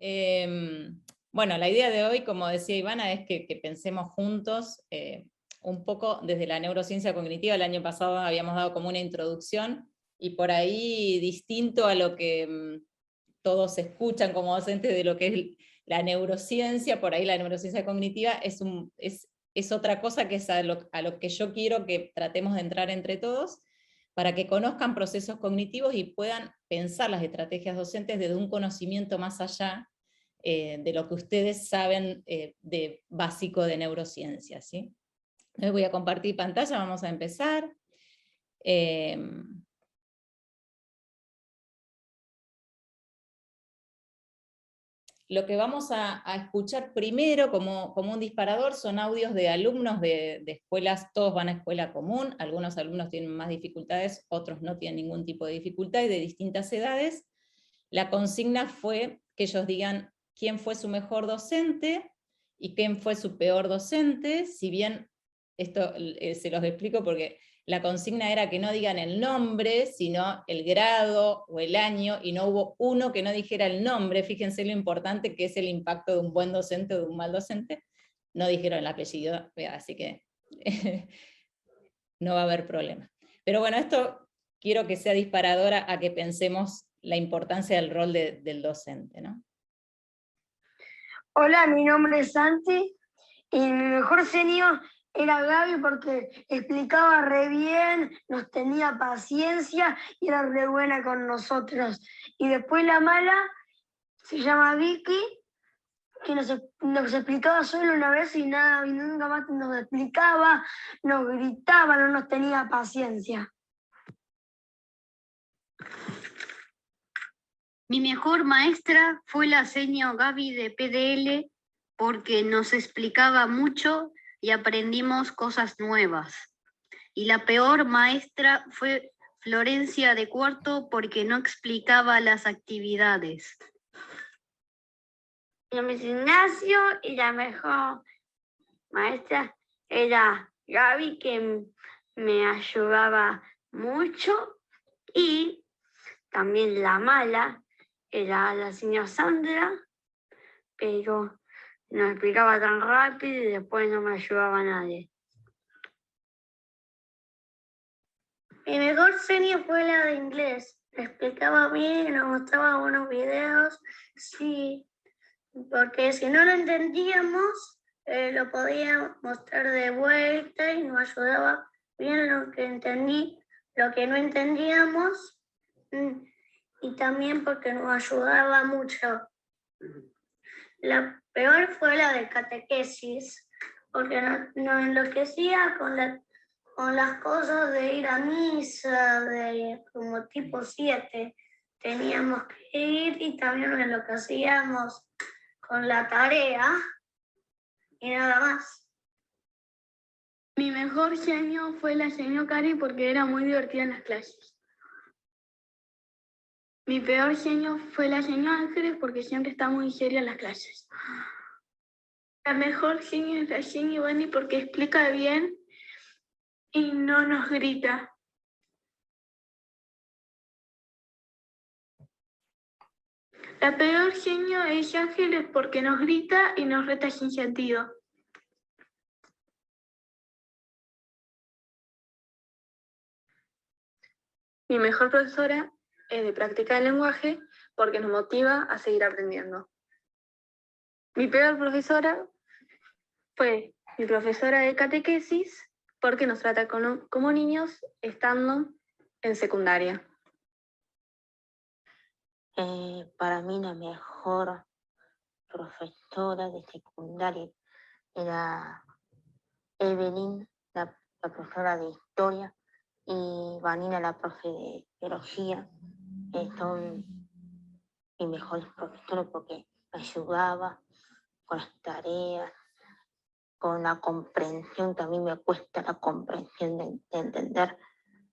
Bueno, la idea de hoy, como decía Ivana, es que pensemos juntos un poco desde la neurociencia cognitiva. El año pasado habíamos dado como una introducción, y por ahí distinto a lo que todos escuchan como docentes de lo que es la neurociencia, por ahí la neurociencia cognitiva es otra cosa, que es a lo que yo quiero que tratemos de entrar entre todos, para que conozcan procesos cognitivos y puedan pensar las estrategias docentes desde un conocimiento más allá de lo que ustedes saben de básico de neurociencia, ¿sí? Les voy a compartir pantalla, vamos a empezar. Lo que vamos a escuchar primero como un disparador son audios de alumnos de escuelas. Todos van a escuela común, algunos alumnos tienen más dificultades, otros no tienen ningún tipo de dificultad, y de distintas edades. La consigna fue que ellos digan quién fue su mejor docente y quién fue su peor docente. Si bien esto se los explico porque la consigna era que no digan el nombre, sino el grado o el año, y no hubo uno que no dijera el nombre. Fíjense lo importante que es el impacto de un buen docente o de un mal docente. No dijeron el apellido, así que no va a haber problema. Pero bueno, esto quiero que sea disparadora a que pensemos la importancia del rol del docente, ¿no? Hola, mi nombre es Santi y mi mejor señor era Gaby porque explicaba re bien, nos tenía paciencia y era re buena con nosotros. Y después la mala se llama Vicky, que nos explicaba solo una vez y nada, y nunca más nos explicaba, nos gritaba, no nos tenía paciencia. Mi mejor maestra fue la señora Gaby de PDL porque nos explicaba mucho y aprendimos cosas nuevas. Y la peor maestra fue Florencia de Cuarto porque no explicaba las actividades. En mi gimnasio y la mejor maestra era Gaby, que me ayudaba mucho, y también la mala era la señora Sandra, pero no explicaba tan rápido y después no me ayudaba nadie. Mi mejor serie fue la de inglés. Me explicaba bien, nos mostraba buenos videos, sí, porque si no lo entendíamos, lo podía mostrar de vuelta y nos ayudaba bien lo que entendí, lo que no entendíamos, y también porque nos ayudaba mucho. La peor fue la de catequesis, porque nos enloquecía con las cosas de ir a misa, de como tipo 7. Teníamos que ir y también nos enloquecíamos con la tarea y nada más. Mi mejor genio fue la señora Cari porque era muy divertida en las clases. Mi peor genio fue la señora Ángeles porque siempre está muy seria en las clases. La mejor genio es la señora Bani porque explica bien y no nos grita. La peor genio es Ángeles porque nos grita y nos reta sin sentido. Mi mejor profesora es de práctica del lenguaje porque nos motiva a seguir aprendiendo. Mi peor profesora fue mi profesora de catequesis porque nos trata como niños estando en secundaria. Para mí la mejor profesora de secundaria era Evelyn, la profesora de historia, y Vanina, la profe de biología. Son mis mejores profesores porque me ayudaba con las tareas, con la comprensión. También me cuesta la comprensión de entender,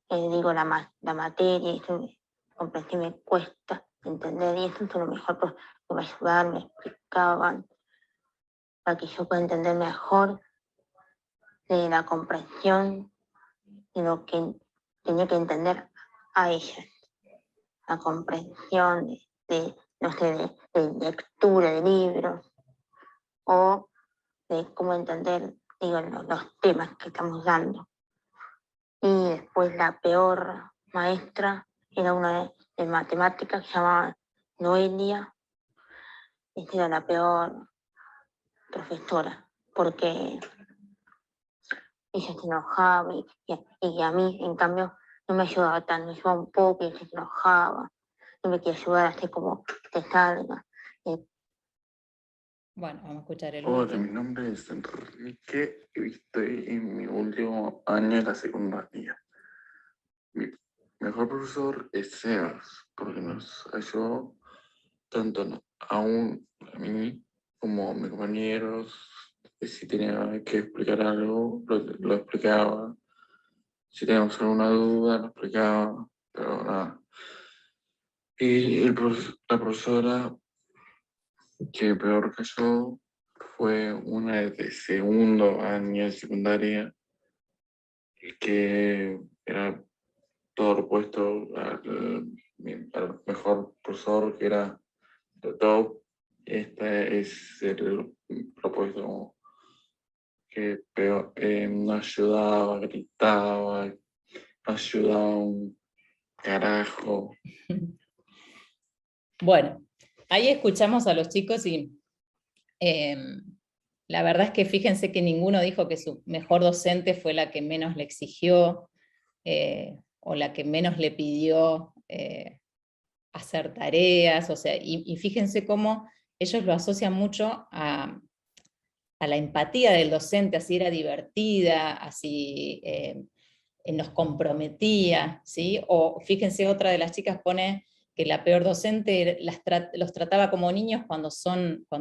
la materia, y eso, comprensión me cuesta entender, y eso es lo mejor que me ayudaban, me explicaban para que yo pueda entender mejor de la comprensión de lo que tenía que entender a ellas, la comprensión de no sé, de lectura de libros o de cómo entender, digo, los temas que estamos dando. Y después la peor maestra era una de matemáticas que se llamaba Noelia. Esa era la peor profesora, porque ella se enojaba y a mí, en cambio, no me ayudaba tanto, me ayudaba un poco y ella se enojaba, no me quería ayudar así como te salga. Bueno, vamos a escuchar el Hola, último. mi nombre es Enrique y estoy en mi último año de la secundaria. Mi mejor profesor es Sebas, porque nos ayudó tanto a mí como a mis compañeros. Si tenía que explicar algo, lo explicaba. Si teníamos alguna duda, lo explicaba, pero nada. Y la profesora que peor cayó fue una de segundo año de secundaria, que era todo lo opuesto al mejor profesor, que era el top. Este es el propuesto que peor, no ayudaba, gritaba, no ayudaba un carajo. Bueno, ahí escuchamos a los chicos y la verdad es que fíjense que ninguno dijo que su mejor docente fue la que menos le exigió o la que menos le pidió hacer tareas, o sea, y fíjense cómo ellos lo asocian mucho a la empatía del docente, así era divertida, así nos comprometía, ¿sí? O fíjense, otra de las chicas pone que la peor docente los trataba como niños cuando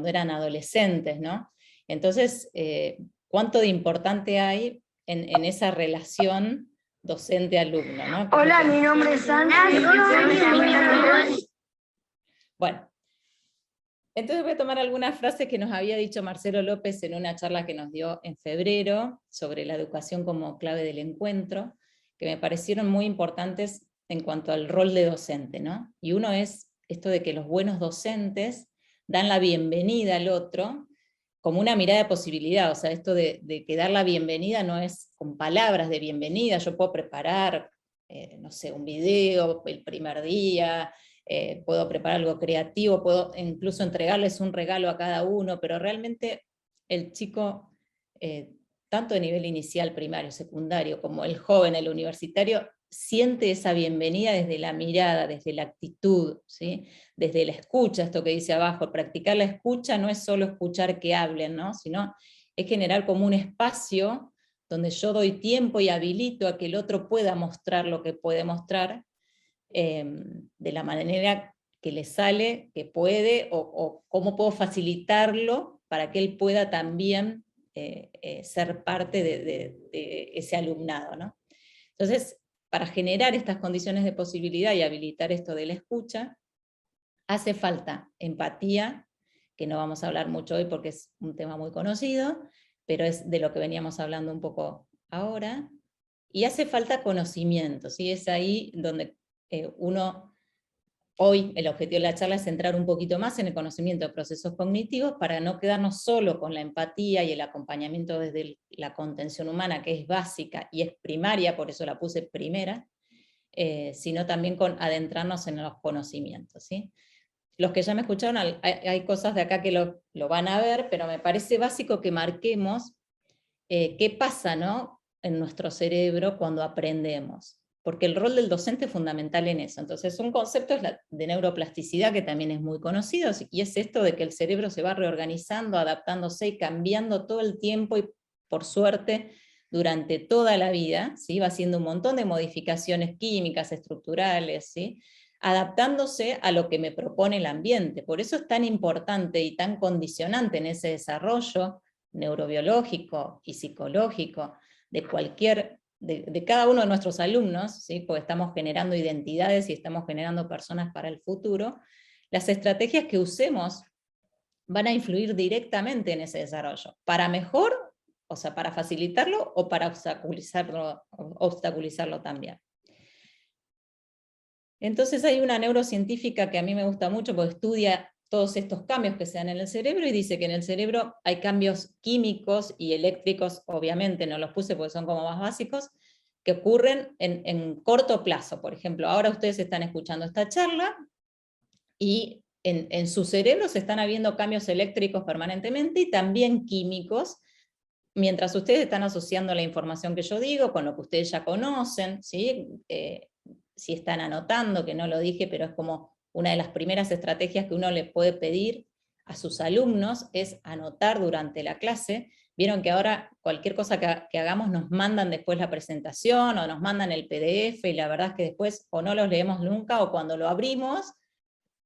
eran adolescentes, ¿no? Entonces, ¿cuánto de importante hay en esa relación docente-alumno, ¿no? Hola, mi nombre es Ana. Bueno, entonces voy a tomar algunas frases que nos había dicho Marcelo López en una charla que nos dio en febrero sobre la educación como clave del encuentro, que me parecieron muy importantes en cuanto al rol de docente, ¿no? Y uno es esto de que los buenos docentes dan la bienvenida al otro como una mirada de posibilidad, o sea, esto de que dar la bienvenida no es con palabras de bienvenida, yo puedo preparar, no sé, un video el primer día, puedo preparar algo creativo, puedo incluso entregarles un regalo a cada uno, pero realmente el chico, tanto de nivel inicial, primario, secundario, como el joven, el universitario, siente esa bienvenida desde la mirada, desde la actitud, ¿sí? Desde la escucha, esto que dice abajo, practicar la escucha no es solo escuchar que hablen, ¿no? Sino es generar como un espacio donde yo doy tiempo y habilito a que el otro pueda mostrar lo que puede mostrar, de la manera que le sale, que puede, o cómo puedo facilitarlo para que él pueda también ser parte de ese alumnado, ¿no? Entonces, para generar estas condiciones de posibilidad y habilitar esto de la escucha, hace falta empatía, que no vamos a hablar mucho hoy porque es un tema muy conocido, pero es de lo que veníamos hablando un poco ahora, y hace falta conocimiento, ¿sí? Es ahí donde uno, hoy el objetivo de la charla es centrar un poquito más en el conocimiento de procesos cognitivos para no quedarnos solo con la empatía y el acompañamiento desde la contención humana, que es básica y es primaria, por eso la puse primera, sino también con adentrarnos en los conocimientos, ¿sí? Los que ya me escucharon, hay cosas de acá que lo van a ver, pero me parece básico que marquemos qué pasa, ¿no?, en nuestro cerebro cuando aprendemos, porque el rol del docente es fundamental en eso. Entonces un concepto es de neuroplasticidad, que también es muy conocido, y es esto de que el cerebro se va reorganizando, adaptándose y cambiando todo el tiempo, y por suerte durante toda la vida, ¿sí? Va haciendo un montón de modificaciones químicas, estructurales, ¿sí?, adaptándose a lo que me propone el ambiente. Por eso es tan importante y tan condicionante en ese desarrollo neurobiológico y psicológico de cada uno de nuestros alumnos, ¿sí?, porque estamos generando identidades y estamos generando personas para el futuro. Las estrategias que usemos van a influir directamente en ese desarrollo, para mejor, o sea, para facilitarlo o para obstaculizarlo también. Entonces hay una neurocientífica que a mí me gusta mucho porque estudia todos estos cambios que se dan en el cerebro y dice que en el cerebro hay cambios químicos y eléctricos, obviamente no los puse porque son como más básicos, que ocurren en corto plazo. Por ejemplo, ahora ustedes están escuchando esta charla y en su cerebro se están habiendo cambios eléctricos permanentemente y también químicos, mientras ustedes están asociando la información que yo digo con lo que ustedes ya conocen, ¿sí? Si están anotando, que no lo dije, pero es como una de las primeras estrategias que uno le puede pedir a sus alumnos, es anotar durante la clase. Vieron que ahora cualquier cosa que hagamos nos mandan después la presentación, o nos mandan el PDF, y la verdad es que después o no los leemos nunca, o cuando lo abrimos,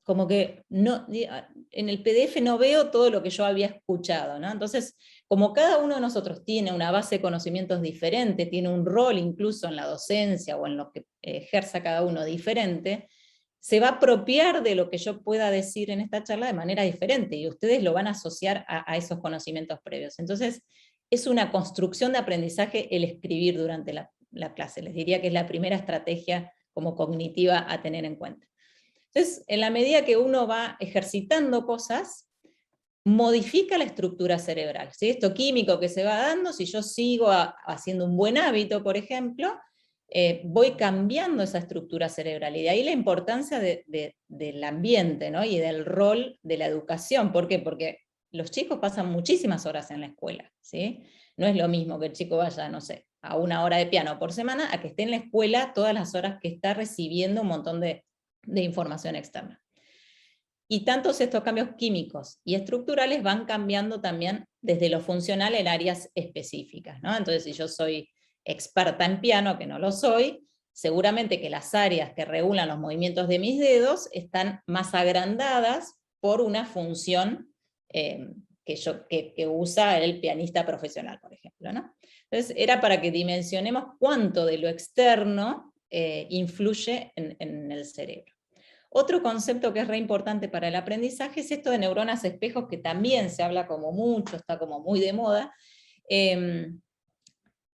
como que no, en el PDF no veo todo lo que yo había escuchado, ¿no? Entonces, como cada uno de nosotros tiene una base de conocimientos diferente, tiene un rol incluso en la docencia o en lo que ejerza cada uno diferente, se va a apropiar de lo que yo pueda decir en esta charla de manera diferente, y ustedes lo van a asociar a esos conocimientos previos. Entonces, es una construcción de aprendizaje el escribir durante la clase. Les diría que es la primera estrategia como cognitiva a tener en cuenta. Entonces, en la medida que uno va ejercitando cosas, modifica la estructura cerebral, ¿sí? Esto químico que se va dando, si yo sigo haciendo un buen hábito, por ejemplo, voy cambiando esa estructura cerebral, y de ahí la importancia del ambiente, ¿no? Y del rol de la educación. ¿Por qué? Porque los chicos pasan muchísimas horas en la escuela, ¿sí? No es lo mismo que el chico vaya, no sé, a 1 hora de piano por semana, a que esté en la escuela todas las horas que está recibiendo un montón de información externa. Y tantos estos cambios químicos y estructurales van cambiando también desde lo funcional en áreas específicas, ¿no? Entonces, si yo soy experta en piano, que no lo soy, seguramente que las áreas que regulan los movimientos de mis dedos están más agrandadas por una función que usa el pianista profesional, por ejemplo, ¿no? Entonces, era para que dimensionemos cuánto de lo externo influye en el cerebro. Otro concepto que es re importante para el aprendizaje es esto de neuronas espejos, que también se habla como mucho, está como muy de moda,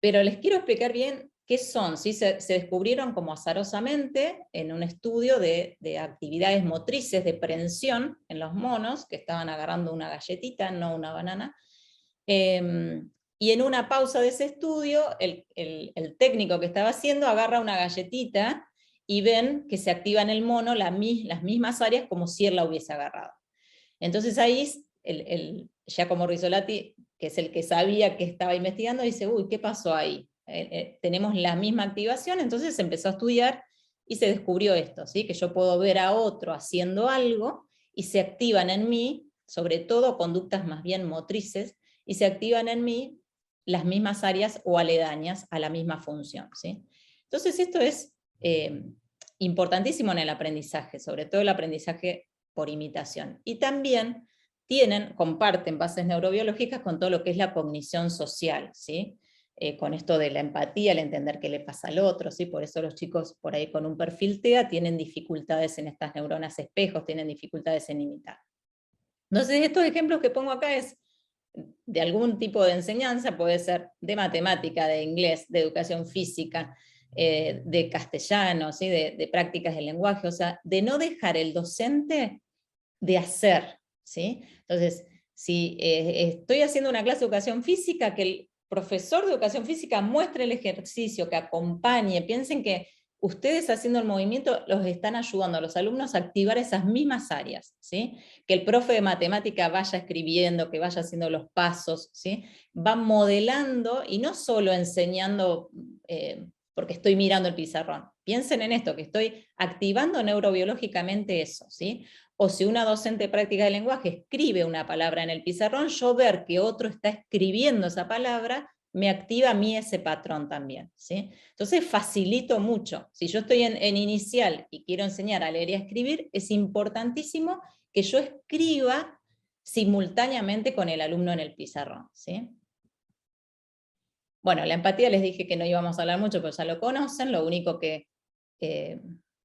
pero les quiero explicar bien qué son. ¿Sí? Se descubrieron como azarosamente en un estudio de actividades motrices de prensión en los monos, que estaban agarrando una galletita, no una banana, y en una pausa de ese estudio, el técnico que estaba haciendo agarra una galletita, y ven que se activa en el mono las mismas áreas como si él la hubiese agarrado. Entonces ahí, Giacomo Rizzolatti, que es el que sabía que estaba investigando, dice, uy, ¿qué pasó ahí? Tenemos la misma activación. Entonces empezó a estudiar y se descubrió esto, ¿sí? Que yo puedo ver a otro haciendo algo y se activan en mí, sobre todo conductas más bien motrices, y se activan en mí las mismas áreas o aledañas a la misma función, ¿sí? Entonces esto es importantísimo en el aprendizaje, sobre todo el aprendizaje por imitación. Y también comparten bases neurobiológicas con todo lo que es la cognición social, ¿sí? Con esto de la empatía, el entender qué le pasa al otro, ¿sí? Por eso los chicos por ahí con un perfil TEA tienen dificultades en estas neuronas espejos, tienen dificultades en imitar. Entonces, estos ejemplos que pongo acá es de algún tipo de enseñanza, puede ser de matemática, de inglés, de educación física, de castellano, ¿sí? de prácticas del lenguaje, o sea, de no dejar el docente de hacer, ¿sí? Entonces, si estoy haciendo una clase de educación física, que el profesor de educación física muestre el ejercicio, que acompañe, piensen que ustedes haciendo el movimiento los están ayudando a los alumnos a activar esas mismas áreas, ¿sí? Que el profe de matemática vaya escribiendo, que vaya haciendo los pasos, ¿sí? Va modelando, y no solo enseñando porque estoy mirando el pizarrón. Piensen en esto, que estoy activando neurobiológicamente eso, ¿sí? O si una docente de práctica de lenguaje escribe una palabra en el pizarrón, yo ver que otro está escribiendo esa palabra, me activa a mí ese patrón también, ¿sí? Entonces facilito mucho. Si yo estoy en inicial y quiero enseñar a leer y a escribir, es importantísimo que yo escriba simultáneamente con el alumno en el pizarrón, ¿sí? Bueno, la empatía les dije que no íbamos a hablar mucho, pero ya lo conocen. Lo único que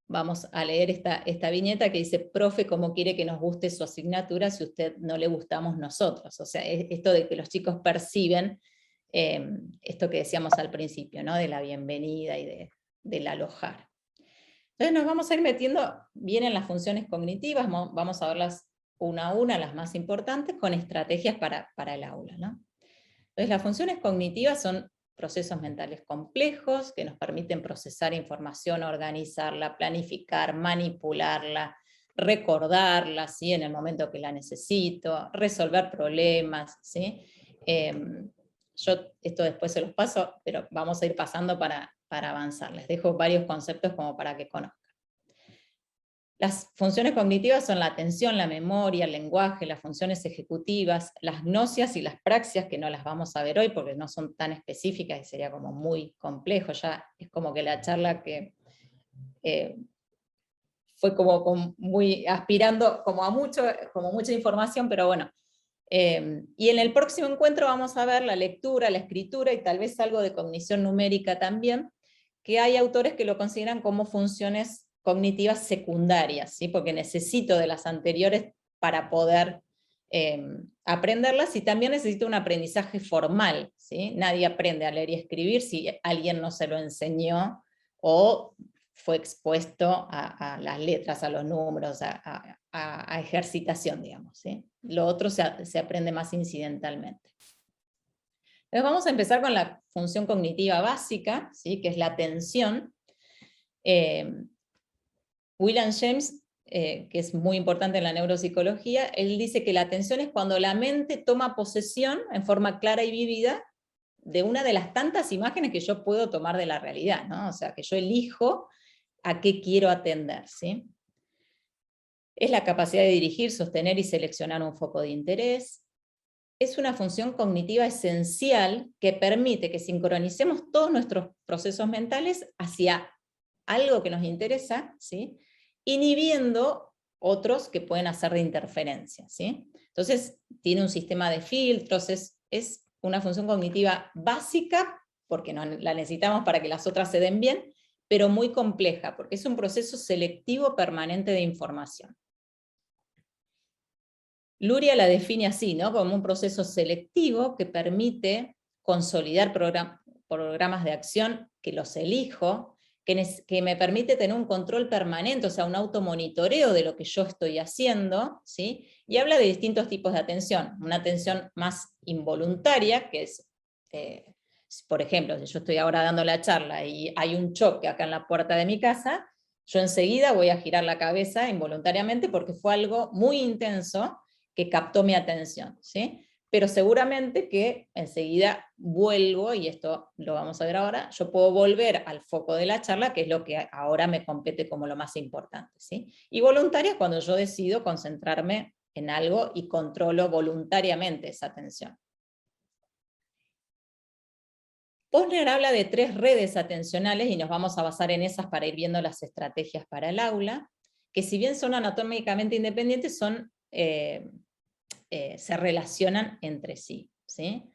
vamos a leer esta viñeta que dice: profe, ¿cómo quiere que nos guste su asignatura si a usted no le gustamos nosotros? O sea, esto de que los chicos perciben esto que decíamos al principio, ¿no? De la bienvenida y del alojar. Entonces nos vamos a ir metiendo bien en las funciones cognitivas, vamos a verlas una a una, las más importantes, con estrategias para el aula, ¿no? Entonces las funciones cognitivas son procesos mentales complejos que nos permiten procesar información, organizarla, planificar, manipularla, recordarla, ¿sí?, en el momento que la necesito, resolver problemas, ¿sí? Yo esto después se los paso, pero vamos a ir pasando para avanzar. Les dejo varios conceptos como para que conozcan. Las funciones cognitivas son la atención, la memoria, el lenguaje, las funciones ejecutivas, las gnosias y las praxias, que no las vamos a ver hoy porque no son tan específicas y sería como muy complejo. Ya es como que la charla que fue como muy aspirando como a mucha información, pero bueno. Y en el próximo encuentro vamos a ver la lectura, la escritura y tal vez algo de cognición numérica también, que hay autores que lo consideran como funciones cognitivas secundarias, ¿sí? Porque necesito de las anteriores para poder aprenderlas, y también necesito un aprendizaje formal, ¿sí? Nadie aprende a leer y escribir si alguien no se lo enseñó o fue expuesto a las letras, a los números, a ejercitación, digamos, ¿sí? Lo otro se aprende más incidentalmente. Entonces vamos a empezar con la función cognitiva básica, ¿sí?, que es la atención. William James, que es muy importante en la neuropsicología, él dice que la atención es cuando la mente toma posesión en forma clara y vívida de una de las tantas imágenes que yo puedo tomar de la realidad, ¿no? O sea, que yo elijo a qué quiero atender, ¿sí? Es la capacidad de dirigir, sostener y seleccionar un foco de interés. Es una función cognitiva esencial que permite que sincronicemos todos nuestros procesos mentales hacia algo que nos interesa, ¿sí?, inhibiendo otros que pueden hacer de interferencia, ¿sí? Entonces, tiene un sistema de filtros, es una función cognitiva básica, porque no la necesitamos para que las otras se den bien, pero muy compleja, porque es un proceso selectivo permanente de información. Luria la define así, ¿no?, como un proceso selectivo que permite consolidar programas de acción que los elijo, que me permite tener un control permanente, o sea, un automonitoreo de lo que yo estoy haciendo, ¿sí? Y habla de distintos tipos de atención. Una atención más involuntaria, que es, por ejemplo, si yo estoy ahora dando la charla y hay un choque acá en la puerta de mi casa, yo enseguida voy a girar la cabeza involuntariamente porque fue algo muy intenso que captó mi atención, ¿sí? Pero seguramente que enseguida vuelvo, y esto lo vamos a ver ahora, yo puedo volver al foco de la charla, que es lo que ahora me compete como lo más importante, ¿sí? Y voluntaria cuando yo decido concentrarme en algo y controlo voluntariamente esa atención. Posner habla de 3 redes atencionales, y nos vamos a basar en esas para ir viendo las estrategias para el aula, que si bien son anatómicamente independientes, se relacionan entre sí, ¿sí?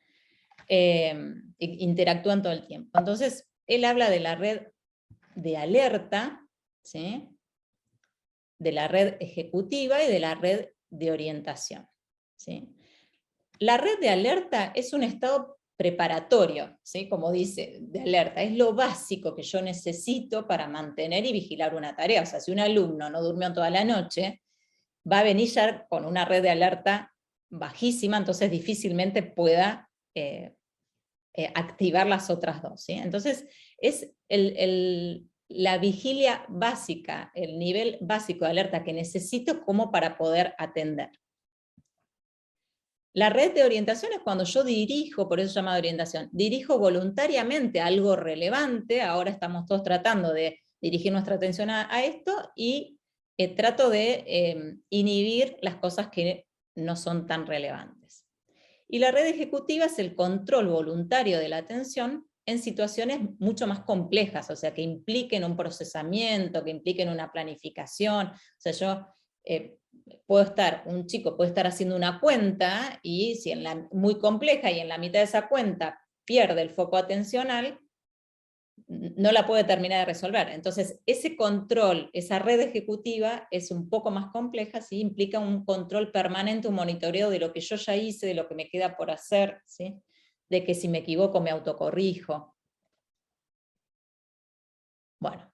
Interactúan todo el tiempo. Entonces, él habla de la red de alerta, ¿sí?, de la red ejecutiva y de la red de orientación, ¿sí? La red de alerta es un estado preparatorio, ¿sí?, como dice, de alerta, es lo básico que yo necesito para mantener y vigilar una tarea. O sea, si un alumno no durmió toda la noche, va a venir ya con una red de alerta bajísima, entonces difícilmente pueda activar las otras dos, ¿sí? Entonces, es la vigilia básica, el nivel básico de alerta que necesito como para poder atender. La red de orientación es cuando yo dirijo, por eso se llama de orientación, dirijo voluntariamente algo relevante. Ahora estamos todos tratando de dirigir nuestra atención a esto, y trato de inhibir las cosas que no son tan relevantes. Y la red ejecutiva es el control voluntario de la atención en situaciones mucho más complejas, o sea, que impliquen un procesamiento, que impliquen una planificación. O sea, yo un chico puede estar haciendo una cuenta, y si muy compleja, y en la mitad de esa cuenta pierde el foco atencional, no la puede terminar de resolver. Entonces, ese control, esa red ejecutiva es un poco más compleja, ¿sí? Implica un control permanente, un monitoreo de lo que yo ya hice, de lo que me queda por hacer, ¿sí?, de que si me equivoco me autocorrijo. Bueno,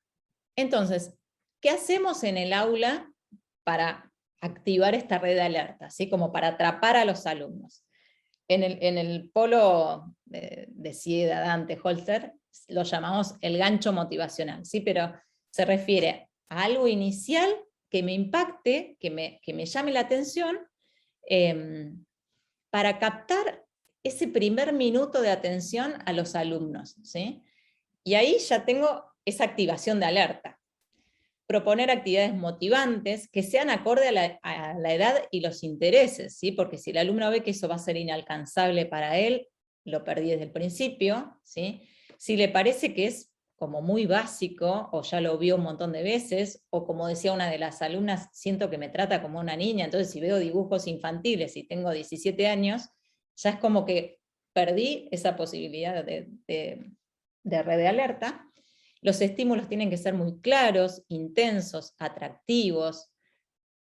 entonces, ¿qué hacemos en el aula para activar esta red de alerta, ¿sí? Como para atrapar a los alumnos? En el polo de Sieda, Dante, Holzer, lo llamamos el gancho motivacional, ¿sí? Pero se refiere a algo inicial que me impacte, que me llame la atención, para captar ese primer minuto de atención a los alumnos, ¿sí? Y ahí ya tengo esa activación de alerta. Proponer actividades motivantes que sean acorde a la edad y los intereses, ¿sí? Porque si el alumno ve que eso va a ser inalcanzable para él, lo perdí desde el principio, ¿sí? Si le parece que es como muy básico, o ya lo vio un montón de veces, o como decía una de las alumnas, siento que me trata como una niña, entonces si veo dibujos infantiles y tengo 17 años, ya es como que perdí esa posibilidad de red de alerta. Los estímulos tienen que ser muy claros, intensos, atractivos.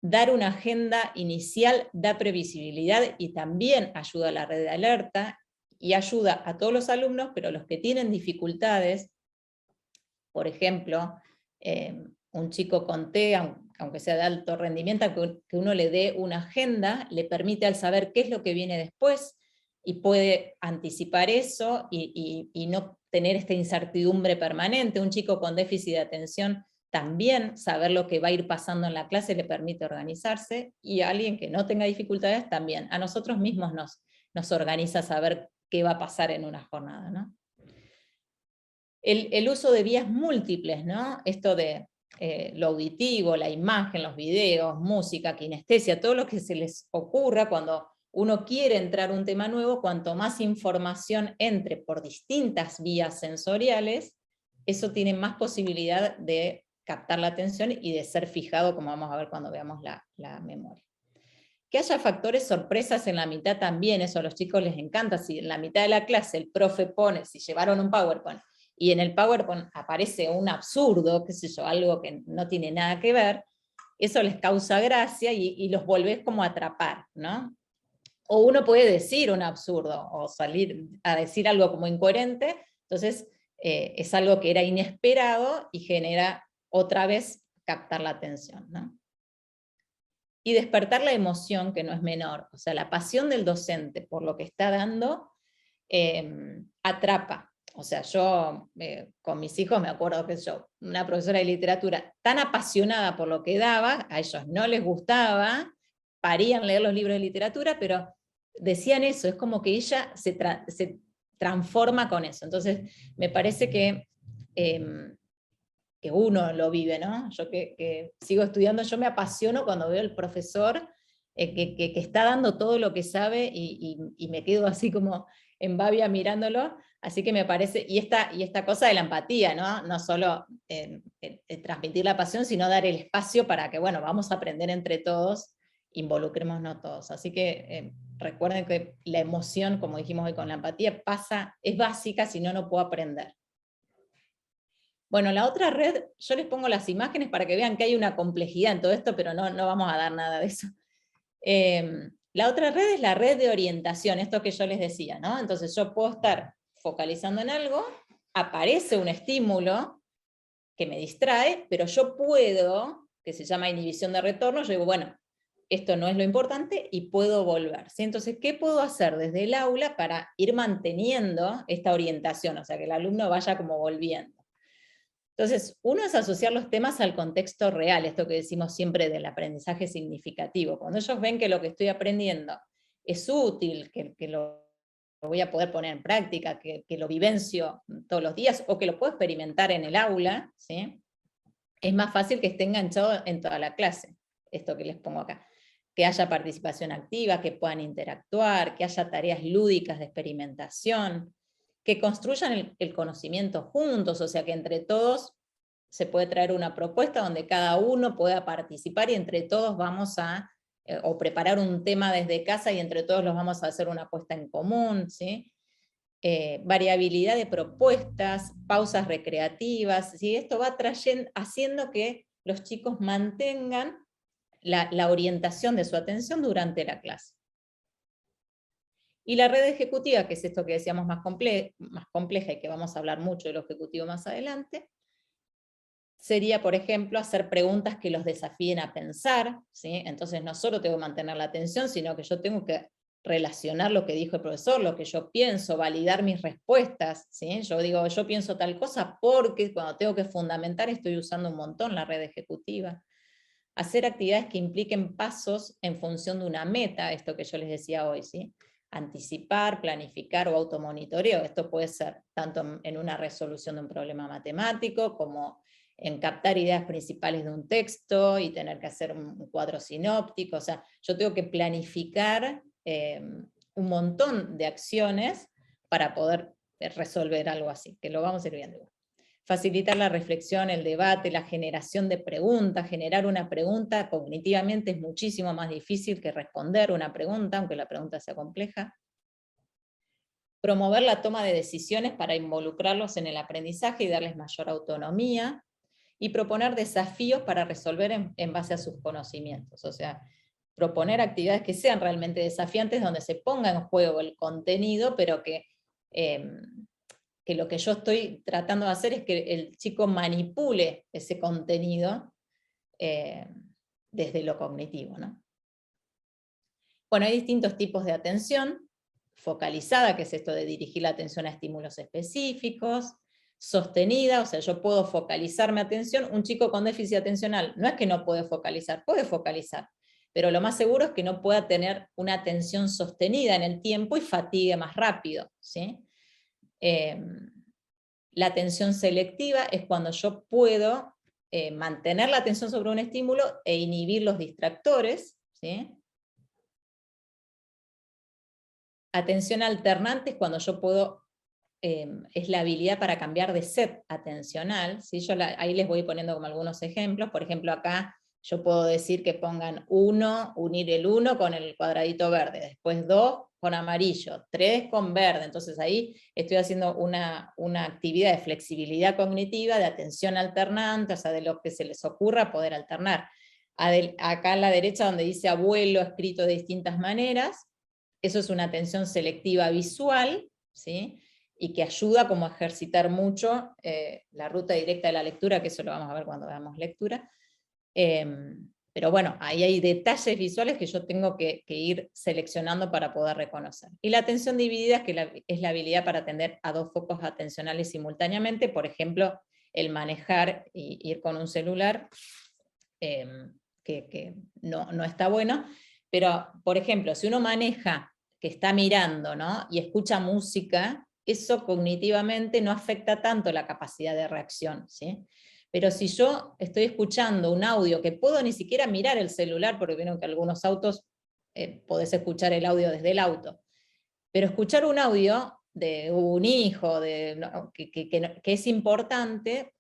Dar una agenda inicial da previsibilidad y también ayuda a la red de alerta, y ayuda a todos los alumnos, pero los que tienen dificultades, por ejemplo, un chico con TEA, aunque sea de alto rendimiento, que uno le dé una agenda, le permite al saber qué es lo que viene después, y puede anticipar eso y no tener esta incertidumbre permanente. Un chico con déficit de atención, también saber lo que va a ir pasando en la clase le permite organizarse, y a alguien que no tenga dificultades también. A nosotros mismos nos organiza saber qué va a pasar en una jornada, ¿no? El uso de vías múltiples, ¿no? Esto de lo auditivo, la imagen, los videos, música, kinestesia, todo lo que se les ocurra cuando uno quiere entrar a un tema nuevo. Cuanto más información entre por distintas vías sensoriales, eso tiene más posibilidad de captar la atención y de ser fijado, como vamos a ver cuando veamos la memoria. Que haya factores sorpresas en la mitad también, eso a los chicos les encanta. Si en la mitad de la clase el profe pone, si llevaron un PowerPoint, y en el PowerPoint aparece un absurdo, qué sé yo, algo que no tiene nada que ver, eso les causa gracia y los volvés como a atrapar, ¿no? O uno puede decir un absurdo, o salir a decir algo como incoherente, entonces es algo que era inesperado y genera otra vez captar la atención, ¿no? Y despertar la emoción, que no es menor, o sea, la pasión del docente por lo que está dando, atrapa. O sea, yo con mis hijos me acuerdo que una profesora de literatura tan apasionada por lo que daba, a ellos no les gustaba, parían leer los libros de literatura, pero decían eso, es como que ella se transforma con eso. Entonces, me parece que uno lo vive, ¿no? Yo que sigo estudiando, yo me apasiono cuando veo al profesor que está dando todo lo que sabe, y me quedo así como en babia mirándolo. Así que me parece, y esta cosa de la empatía, ¿no? No solo transmitir la pasión, sino dar el espacio para que, bueno, vamos a aprender entre todos, involucrémonos todos. Así que recuerden que la emoción, como dijimos hoy con la empatía, es básica, si no, no puedo aprender. Bueno, la otra red, yo les pongo las imágenes para que vean que hay una complejidad en todo esto, pero no vamos a dar nada de eso. La otra red es la red de orientación, esto que yo les decía, ¿no? Entonces yo puedo estar focalizando en algo, aparece un estímulo que me distrae, pero yo puedo, que se llama inhibición de retorno, yo digo, bueno, esto no es lo importante y puedo volver, ¿sí? Entonces, ¿qué puedo hacer desde el aula para ir manteniendo esta orientación? O sea, que el alumno vaya como volviendo. Entonces, uno es asociar los temas al contexto real, esto que decimos siempre del aprendizaje significativo. Cuando ellos ven que lo que estoy aprendiendo es útil, que lo voy a poder poner en práctica, que lo vivencio todos los días, o que lo puedo experimentar en el aula, ¿sí? Es más fácil que esté enganchado en toda la clase, esto que les pongo acá. Que haya participación activa, que puedan interactuar, que haya tareas lúdicas de experimentación, que construyan el conocimiento juntos, o sea que entre todos se puede traer una propuesta donde cada uno pueda participar y entre todos vamos a, o preparar un tema desde casa y entre todos los vamos a hacer una apuesta en común, ¿sí? Variabilidad de propuestas, pausas recreativas, ¿sí? Esto va haciendo que los chicos mantengan la orientación de su atención durante la clase. Y la red ejecutiva, que es esto que decíamos más compleja y que vamos a hablar mucho de lo ejecutivo más adelante, sería, por ejemplo, hacer preguntas que los desafíen a pensar, ¿sí? Entonces no solo tengo que mantener la atención, sino que yo tengo que relacionar lo que dijo el profesor, lo que yo pienso, validar mis respuestas, ¿sí? Yo digo, yo pienso tal cosa porque cuando tengo que fundamentar estoy usando un montón la red ejecutiva. Hacer actividades que impliquen pasos en función de una meta, esto que yo les decía hoy, ¿sí? Anticipar, planificar o automonitoreo, esto puede ser tanto en una resolución de un problema matemático, como en captar ideas principales de un texto y tener que hacer un cuadro sinóptico, o sea, yo tengo que planificar un montón de acciones para poder resolver algo así, que lo vamos a ir viendo. Facilitar la reflexión, el debate, la generación de preguntas. Generar una pregunta cognitivamente es muchísimo más difícil que responder una pregunta, aunque la pregunta sea compleja. Promover la toma de decisiones para involucrarlos en el aprendizaje y darles mayor autonomía. Y proponer desafíos para resolver en base a sus conocimientos. O sea, proponer actividades que sean realmente desafiantes, donde se ponga en juego el contenido, pero que lo que yo estoy tratando de hacer es que el chico manipule ese contenido desde lo cognitivo, ¿no? Bueno, hay distintos tipos de atención: focalizada, que es esto de dirigir la atención a estímulos específicos; sostenida, o sea, yo puedo focalizar mi atención. Un chico con déficit atencional no es que no puede focalizar, pero lo más seguro es que no pueda tener una atención sostenida en el tiempo y fatigue más rápido, ¿sí? La atención selectiva es cuando yo puedo mantener la atención sobre un estímulo e inhibir los distractores, ¿sí? Atención alternante es cuando yo puedo, es la habilidad para cambiar de set atencional, ¿sí? Yo ahí les voy poniendo como algunos ejemplos. Por ejemplo, acá yo puedo decir que pongan 1, unir el 1 con el cuadradito verde, después 2 con amarillo, 3 con verde. Entonces ahí estoy haciendo una actividad de flexibilidad cognitiva, de atención alternante, o sea, de lo que se les ocurra poder alternar. Acá a la derecha donde dice abuelo escrito de distintas maneras, eso es una atención selectiva visual, ¿sí? Y que ayuda como a ejercitar mucho la ruta directa de la lectura, que eso lo vamos a ver cuando veamos lectura. Pero bueno, ahí hay detalles visuales que yo tengo que ir seleccionando para poder reconocer. Y la atención dividida, que es la habilidad para atender a 2 focos atencionales simultáneamente, por ejemplo, el manejar y ir con un celular, que no está bueno, pero por ejemplo, si uno maneja que está mirando, ¿no? Y escucha música, eso cognitivamente no afecta tanto la capacidad de reacción, ¿sí? Pero si yo estoy escuchando un audio que puedo ni siquiera mirar el celular, porque vieron que algunos autos podés escuchar el audio desde el auto, pero escuchar un audio de un hijo que es importante,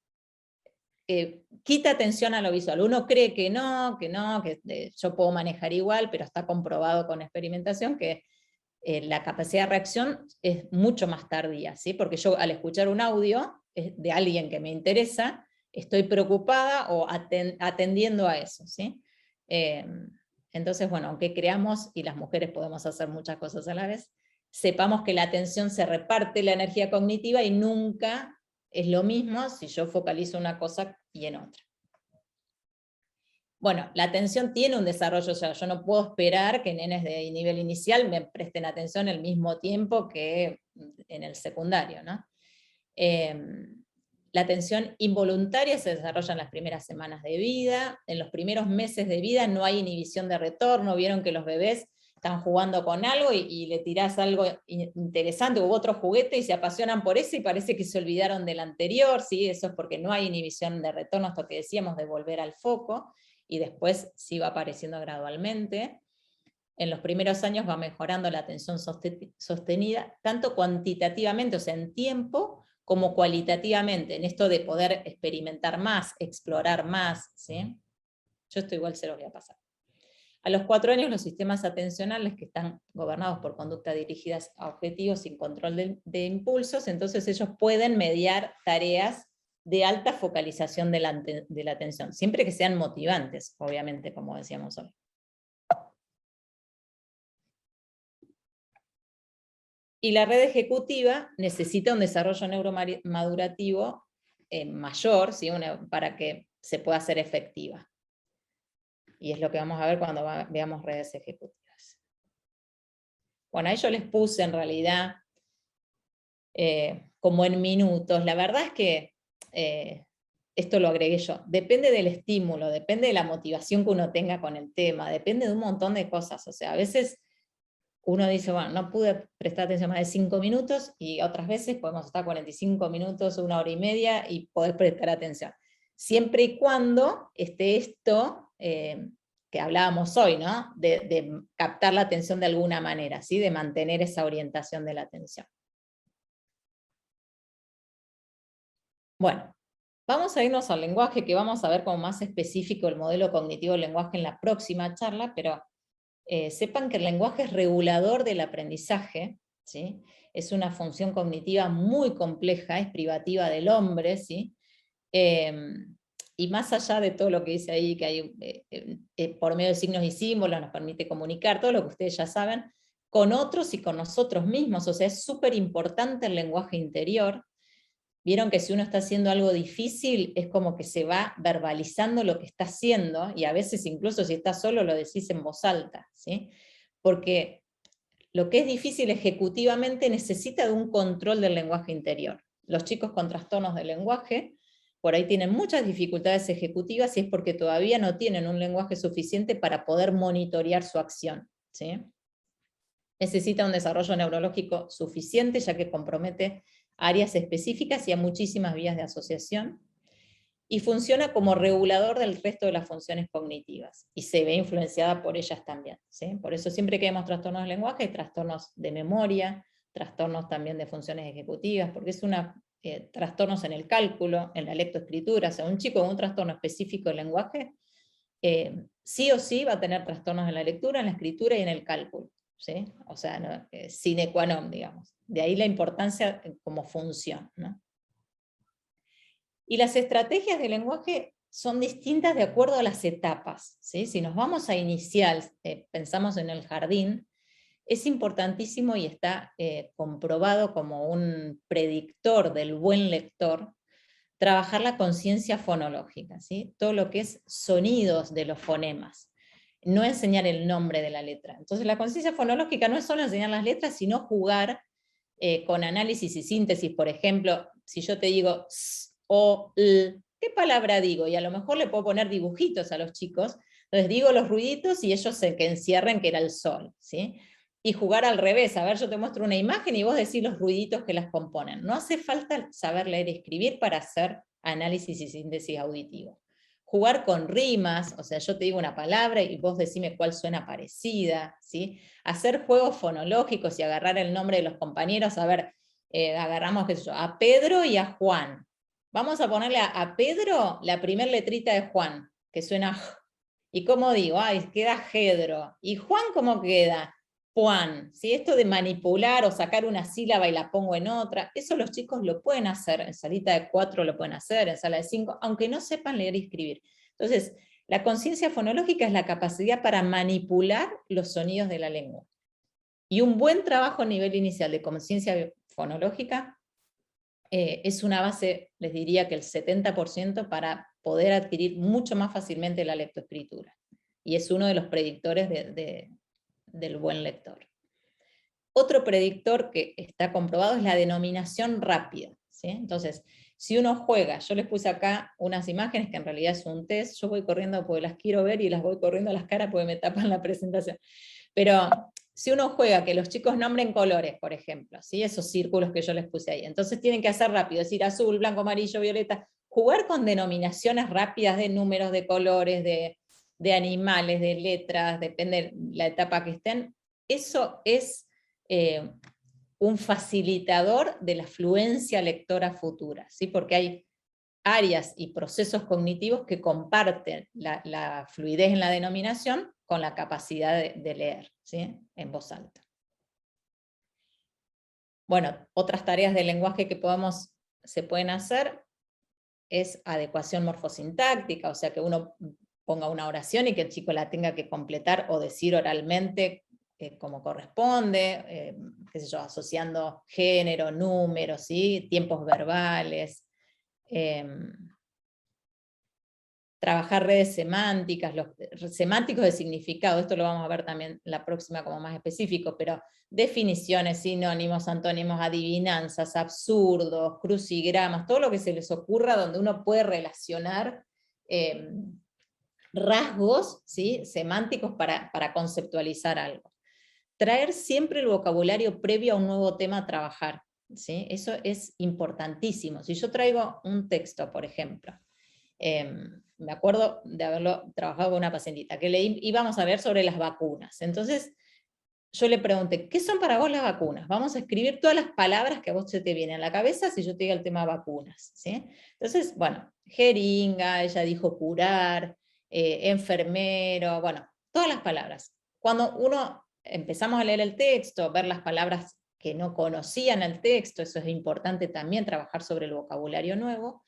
quita atención a lo visual. Uno cree que yo puedo manejar igual, pero está comprobado con experimentación que la capacidad de reacción es mucho más tardía, ¿sí? Porque yo al escuchar un audio de alguien que me interesa, estoy preocupada o atendiendo a eso, ¿sí? Entonces, bueno, aunque creamos, y las mujeres podemos hacer muchas cosas a la vez, sepamos que la atención se reparte la energía cognitiva y nunca es lo mismo si yo focalizo una cosa y en otra. Bueno, la atención tiene un desarrollo, o sea, yo no puedo esperar que nenes de nivel inicial me presten atención al mismo tiempo que en el secundario, ¿no? La atención involuntaria se desarrolla en las primeras semanas de vida. En los primeros meses de vida no hay inhibición de retorno. Vieron que los bebés están jugando con algo y le tirás algo interesante u otro juguete y se apasionan por eso y parece que se olvidaron del anterior, ¿sí? Eso es porque no hay inhibición de retorno, esto que decíamos de volver al foco, y después sí va apareciendo gradualmente. En los primeros años va mejorando la atención sostenida, tanto cuantitativamente, o sea, en tiempo, como cualitativamente, en esto de poder experimentar más, explorar más, ¿sí? Yo esto igual se los voy a pasar. A los 4 años los sistemas atencionales, que están gobernados por conductas dirigidas a objetivos sin control de impulsos, entonces ellos pueden mediar tareas de alta focalización de la atención, siempre que sean motivantes, obviamente, como decíamos hoy. Y la red ejecutiva necesita un desarrollo neuromadurativo mayor, ¿sí? Para que se pueda hacer efectiva. Y es lo que vamos a ver cuando veamos redes ejecutivas. Bueno, ahí yo les puse en realidad como en minutos. La verdad es que esto lo agregué yo. Depende del estímulo, depende de la motivación que uno tenga con el tema, depende de un montón de cosas. O sea, a veces uno dice, bueno, no pude prestar atención más de 5 minutos, y otras veces podemos estar 45 minutos, 1 hora y media, y poder prestar atención. Siempre y cuando esté esto que hablábamos hoy, ¿no? De captar la atención de alguna manera, ¿sí? De mantener esa orientación de la atención. Bueno, vamos a irnos al lenguaje, que vamos a ver como más específico el modelo cognitivo del lenguaje en la próxima charla, pero sepan que el lenguaje es regulador del aprendizaje, ¿sí? Es una función cognitiva muy compleja, es privativa del hombre, ¿sí? Y más allá de todo lo que dice ahí, que hay por medio de signos y símbolos nos permite comunicar, todo lo que ustedes ya saben, con otros y con nosotros mismos. O sea, es súper importante el lenguaje interior. Vieron que si uno está haciendo algo difícil, es como que se va verbalizando lo que está haciendo, y a veces incluso si estás solo lo decís en voz alta, ¿sí? Porque lo que es difícil ejecutivamente necesita de un control del lenguaje interior. Los chicos con trastornos del lenguaje por ahí tienen muchas dificultades ejecutivas, y es porque todavía no tienen un lenguaje suficiente para poder monitorear su acción, ¿sí? Necesita un desarrollo neurológico suficiente, ya que compromete áreas específicas y a muchísimas vías de asociación, y funciona como regulador del resto de las funciones cognitivas, y se ve influenciada por ellas también, ¿sí? Por eso siempre que vemos trastornos del lenguaje, hay trastornos de memoria, trastornos también de funciones ejecutivas, porque es trastornos en el cálculo, en la lectoescritura. O sea, un chico con un trastorno específico del lenguaje, sí o sí va a tener trastornos en la lectura, en la escritura y en el cálculo, ¿sí? O sea, no, sine qua non, digamos. De ahí la importancia como función, ¿no? Y las estrategias de lenguaje son distintas de acuerdo a las etapas, ¿sí? Si nos vamos a inicial, pensamos en el jardín, es importantísimo y está comprobado como un predictor del buen lector, trabajar la conciencia fonológica, ¿sí? Todo lo que es sonidos de los fonemas, no enseñar el nombre de la letra. Entonces la conciencia fonológica no es solo enseñar las letras, sino jugar con análisis y síntesis. Por ejemplo, si yo te digo s, o, l, ¿qué palabra digo? Y a lo mejor le puedo poner dibujitos a los chicos, entonces digo los ruiditos y ellos que encierren que era el sol, ¿sí? Y jugar al revés, a ver, yo te muestro una imagen y vos decís los ruiditos que las componen. No hace falta saber leer y escribir para hacer análisis y síntesis auditivo. Jugar con rimas, o sea, yo te digo una palabra y vos decime cuál suena parecida, ¿sí? Hacer juegos fonológicos y agarrar el nombre de los compañeros, a ver, agarramos, qué sé yo, a Pedro y a Juan. Vamos a ponerle a Pedro la primera letrita de Juan, que suena J. ¿Y cómo digo? Ay, queda Jedro. ¿Y Juan cómo queda? Juan. ¿Sí? Esto de manipular o sacar una sílaba y la pongo en otra, eso los chicos lo pueden hacer, en salita de 4 lo pueden hacer, en sala de 5, aunque no sepan leer y escribir. Entonces, la conciencia fonológica es la capacidad para manipular los sonidos de la lengua. Y un buen trabajo a nivel inicial de conciencia fonológica es una base, les diría que el 70%, para poder adquirir mucho más fácilmente la lectoescritura. Y es uno de los predictores del buen lector. Otro predictor que está comprobado es la denominación rápida, ¿sí? Entonces, si uno juega, yo les puse acá unas imágenes que en realidad es un test, yo voy corriendo porque las quiero ver y las voy corriendo a las caras porque me tapan la presentación. Pero si uno juega que los chicos nombren colores, por ejemplo, ¿sí? Esos círculos que yo les puse ahí, entonces tienen que hacer rápido, es decir, azul, blanco, amarillo, violeta, jugar con denominaciones rápidas de números, de colores, de animales, de letras, depende de la etapa que estén, eso es un facilitador de la fluencia lectora futura, ¿sí? Porque hay áreas y procesos cognitivos que comparten la fluidez en la denominación con la capacidad de leer, ¿sí? En voz alta. Bueno, otras tareas del lenguaje que se pueden hacer es adecuación morfosintáctica, o sea que uno ponga una oración y que el chico la tenga que completar o decir oralmente como corresponde, qué sé yo, asociando género, números, ¿sí? Tiempos verbales, trabajar redes semánticas, los semánticos de significado, esto lo vamos a ver también la próxima como más específico, pero definiciones, sinónimos, antónimos, adivinanzas, absurdos, crucigramas, todo lo que se les ocurra donde uno puede relacionar rasgos, ¿sí?, semánticos para conceptualizar algo. Traer siempre el vocabulario previo a un nuevo tema a trabajar, ¿sí? Eso es importantísimo. Si yo traigo un texto, por ejemplo, me acuerdo de haberlo trabajado con una pacientita, que íbamos a ver sobre las vacunas. Entonces, yo le pregunté, ¿qué son para vos las vacunas? Vamos a escribir todas las palabras que a vos se te vienen a la cabeza si yo te digo el tema vacunas, ¿sí? Entonces, bueno, jeringa, ella dijo curar, enfermero, bueno, todas las palabras. Cuando uno empezamos a leer el texto, ver las palabras que no conocían el texto, eso es importante también, trabajar sobre el vocabulario nuevo.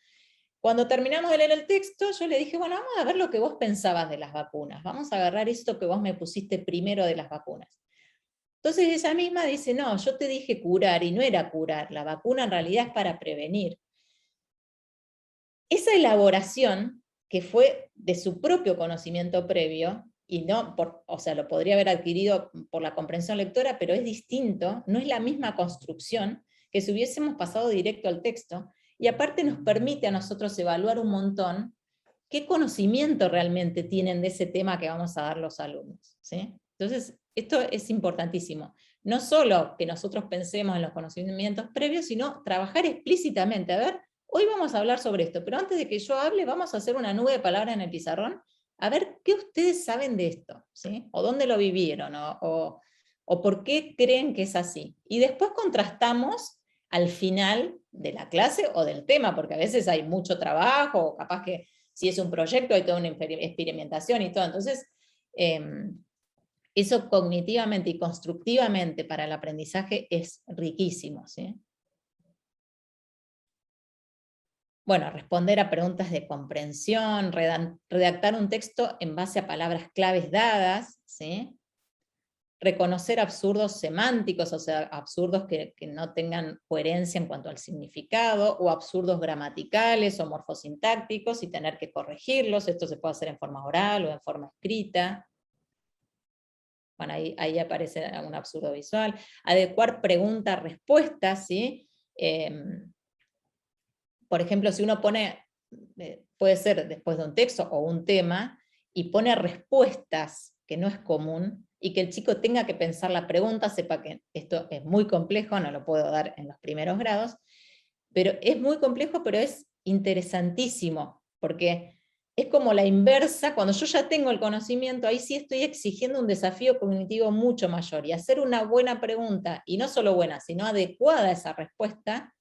Cuando terminamos de leer el texto, yo le dije, bueno, vamos a ver lo que vos pensabas de las vacunas, vamos a agarrar esto que vos me pusiste primero de las vacunas. Entonces ella misma dice, no, yo te dije curar, y no era curar, la vacuna en realidad es para prevenir. Esa elaboración, que fue de su propio conocimiento previo, y no, o sea, lo podría haber adquirido por la comprensión lectora, pero es distinto, no es la misma construcción que si hubiésemos pasado directo al texto, y aparte nos permite a nosotros evaluar un montón qué conocimiento realmente tienen de ese tema que vamos a dar los alumnos, ¿sí? Entonces, esto es importantísimo. No solo que nosotros pensemos en los conocimientos previos, sino trabajar explícitamente. A ver, hoy vamos a hablar sobre esto, pero antes de que yo hable, vamos a hacer una nube de palabras en el pizarrón, a ver qué ustedes saben de esto, ¿sí? O dónde lo vivieron, o por qué creen que es así. Y después contrastamos al final de la clase o del tema, porque a veces hay mucho trabajo, o capaz que si es un proyecto hay toda una experimentación y todo. Entonces, eso cognitivamente y constructivamente para el aprendizaje es riquísimo, ¿sí? Bueno, responder a preguntas de comprensión, redactar un texto en base a palabras claves dadas, ¿sí? Reconocer absurdos semánticos, o sea, absurdos que no tengan coherencia en cuanto al significado, o absurdos gramaticales o morfosintácticos y tener que corregirlos. Esto se puede hacer en forma oral o en forma escrita. Bueno, ahí aparece un absurdo visual. Adecuar pregunta-respuesta, ¿sí? Por ejemplo, si uno pone, puede ser después de un texto o un tema, y pone respuestas, que no es común, y que el chico tenga que pensar la pregunta, sepa que esto es muy complejo, no lo puedo dar en los primeros grados, pero es muy complejo, pero es interesantísimo, porque es como la inversa, cuando yo ya tengo el conocimiento, ahí sí estoy exigiendo un desafío cognitivo mucho mayor, y hacer una buena pregunta, y no solo buena, sino adecuada a esa respuesta,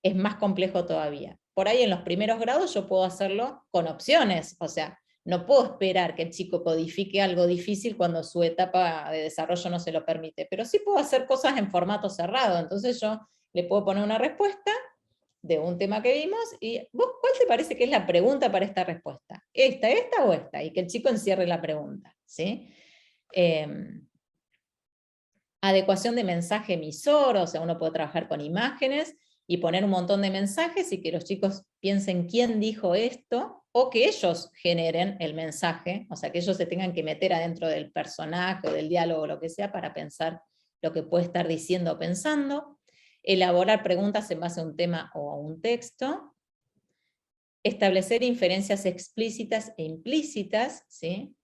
es más complejo todavía. Por ahí en los primeros grados yo puedo hacerlo con opciones, o sea, no puedo esperar que el chico codifique algo difícil cuando su etapa de desarrollo no se lo permite, pero sí puedo hacer cosas en formato cerrado, entonces yo le puedo poner una respuesta de un tema que vimos, y ¿vos cuál te parece que es la pregunta para esta respuesta? ¿Esta o esta? Y que el chico encierre la pregunta, ¿sí? Adecuación de mensaje emisor, o sea, uno puede trabajar con imágenes, y poner un montón de mensajes y que los chicos piensen quién dijo esto, o que ellos generen el mensaje, o sea, que ellos se tengan que meter adentro del personaje o del diálogo o lo que sea para pensar lo que puede estar diciendo o pensando. Elaborar preguntas en base a un tema o a un texto. Establecer inferencias explícitas e implícitas, ¿sí?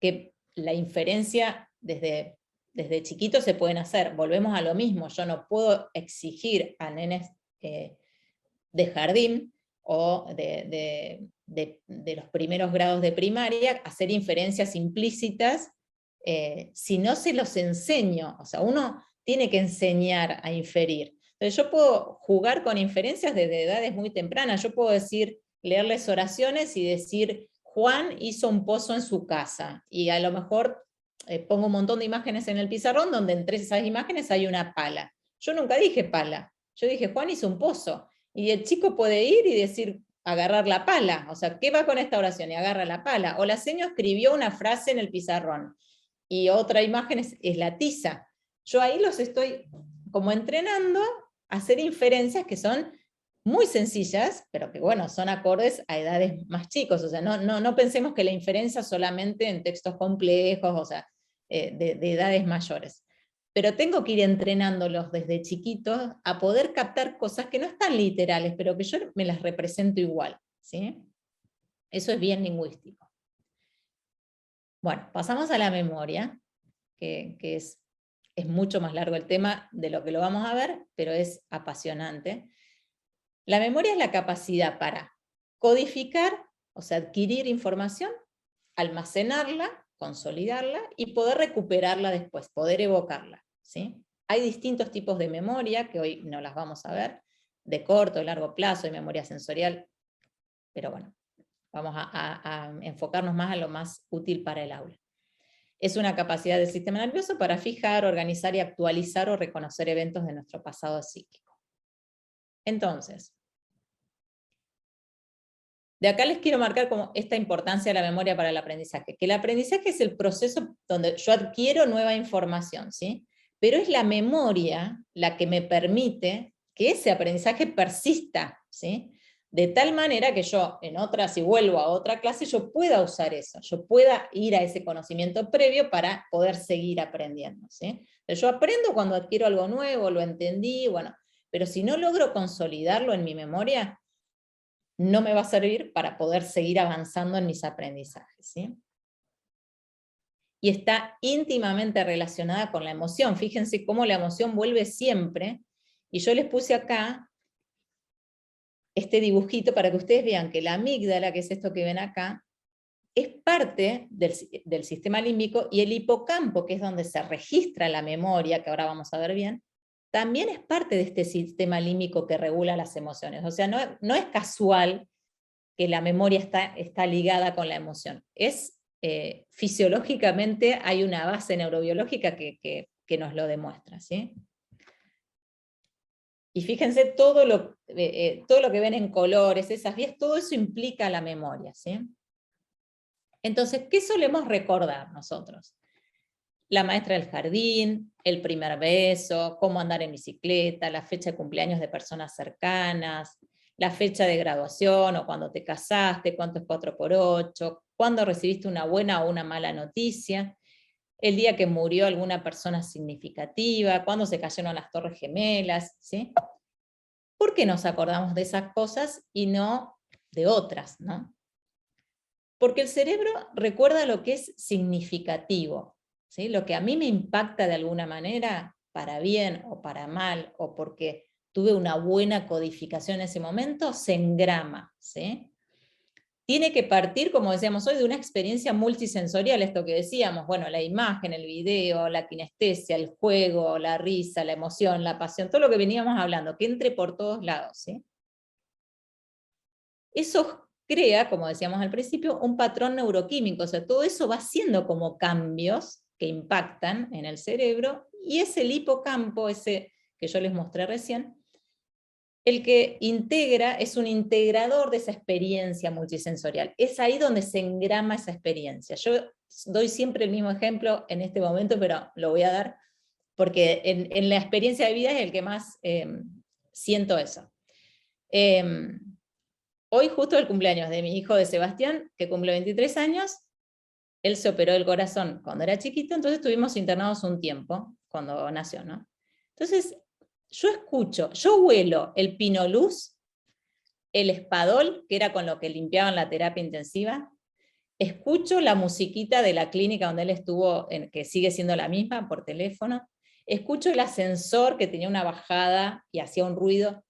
Que la inferencia desde chiquitos se pueden hacer. Volvemos a lo mismo, yo no puedo exigir a nenes de jardín o de los primeros grados de primaria hacer inferencias implícitas si no se los enseño. O sea, uno tiene que enseñar a inferir. Entonces yo puedo jugar con inferencias desde edades muy tempranas. Yo puedo leerles oraciones y decir, Juan hizo un pozo en su casa, y a lo mejor pongo un montón de imágenes en el pizarrón donde entre esas imágenes hay una pala. Yo nunca dije pala, yo dije Juan hizo un pozo, y el chico puede ir y decir, agarrar la pala, o sea, ¿qué va con esta oración? Y agarra la pala. O la seño escribió una frase en el pizarrón, y otra imagen es la tiza. Yo ahí los estoy como entrenando a hacer inferencias que son muy sencillas, pero que bueno, son acordes a edades más chicos, o sea, no pensemos que la inferencia solamente en textos complejos, o sea, de edades mayores. Pero tengo que ir entrenándolos desde chiquitos a poder captar cosas que no están literales, pero que yo me las represento igual, ¿sí? Eso es bien lingüístico. Bueno, pasamos a la memoria, que es mucho más largo el tema de lo que lo vamos a ver, pero es apasionante. La memoria es la capacidad para codificar, o sea, adquirir información, almacenarla, consolidarla y poder recuperarla después, poder evocarla, ¿sí? Hay distintos tipos de memoria, que hoy no las vamos a ver, de corto, de largo plazo, de memoria sensorial, pero bueno, vamos a enfocarnos más a lo más útil para el aula. Es una capacidad del sistema nervioso para fijar, organizar y actualizar o reconocer eventos de nuestro pasado psíquico. Entonces, de acá les quiero marcar como esta importancia de la memoria para el aprendizaje, que el aprendizaje es el proceso donde yo adquiero nueva información, ¿sí? Pero es la memoria la que me permite que ese aprendizaje persista, ¿sí? De tal manera que yo, si vuelvo a otra clase, yo pueda usar eso, yo pueda ir a ese conocimiento previo para poder seguir aprendiendo, ¿sí? Entonces yo aprendo cuando adquiero algo nuevo, lo entendí, bueno, pero si no logro consolidarlo en mi memoria, no me va a servir para poder seguir avanzando en mis aprendizajes, ¿sí? Y está íntimamente relacionada con la emoción. Fíjense cómo la emoción vuelve siempre, y yo les puse acá este dibujito para que ustedes vean que la amígdala, que es esto que ven acá, es parte del sistema límbico, y el hipocampo, que es donde se registra la memoria, que ahora vamos a ver bien, también es parte de este sistema límbico que regula las emociones. O sea, no es casual que la memoria está ligada con la emoción. Fisiológicamente hay una base neurobiológica que nos lo demuestra, ¿sí? Y fíjense todo lo que ven en colores, esas vías, todo eso implica la memoria, ¿sí? Entonces, ¿qué solemos recordar nosotros? La maestra del jardín, el primer beso, cómo andar en bicicleta, la fecha de cumpleaños de personas cercanas, la fecha de graduación, o cuando te casaste, cuánto es 4×8, cuándo recibiste una buena o una mala noticia, el día que murió alguna persona significativa, cuándo se cayeron las Torres Gemelas, ¿sí? ¿Por qué nos acordamos de esas cosas y no de otras, ¿no? Porque el cerebro recuerda lo que es significativo, ¿sí? Lo que a mí me impacta de alguna manera, para bien o para mal, o porque tuve una buena codificación en ese momento, se engrama, ¿sí? Tiene que partir, como decíamos hoy, de una experiencia multisensorial, esto que decíamos, bueno, la imagen, el video, la kinestesia, el juego, la risa, la emoción, la pasión, todo lo que veníamos hablando, que entre por todos lados, ¿sí? Eso crea, como decíamos al principio, un patrón neuroquímico, o sea, todo eso va haciendo como cambios que impactan en el cerebro, y es el hipocampo, ese que yo les mostré recién, el que integra, es un integrador de esa experiencia multisensorial. Es ahí donde se engrama esa experiencia. Yo doy siempre el mismo ejemplo en este momento, pero lo voy a dar, porque en la experiencia de vida es el que más siento eso. Hoy justo el cumpleaños de mi hijo de Sebastián, que cumple 23 años, él se operó el corazón cuando era chiquito, entonces estuvimos internados un tiempo, cuando nació, ¿no? Entonces, yo huelo el pinoluz, el espadol, que era con lo que limpiaban la terapia intensiva, escucho la musiquita de la clínica donde él estuvo, que sigue siendo la misma, por teléfono, escucho el ascensor que tenía una bajada y hacía un ruido,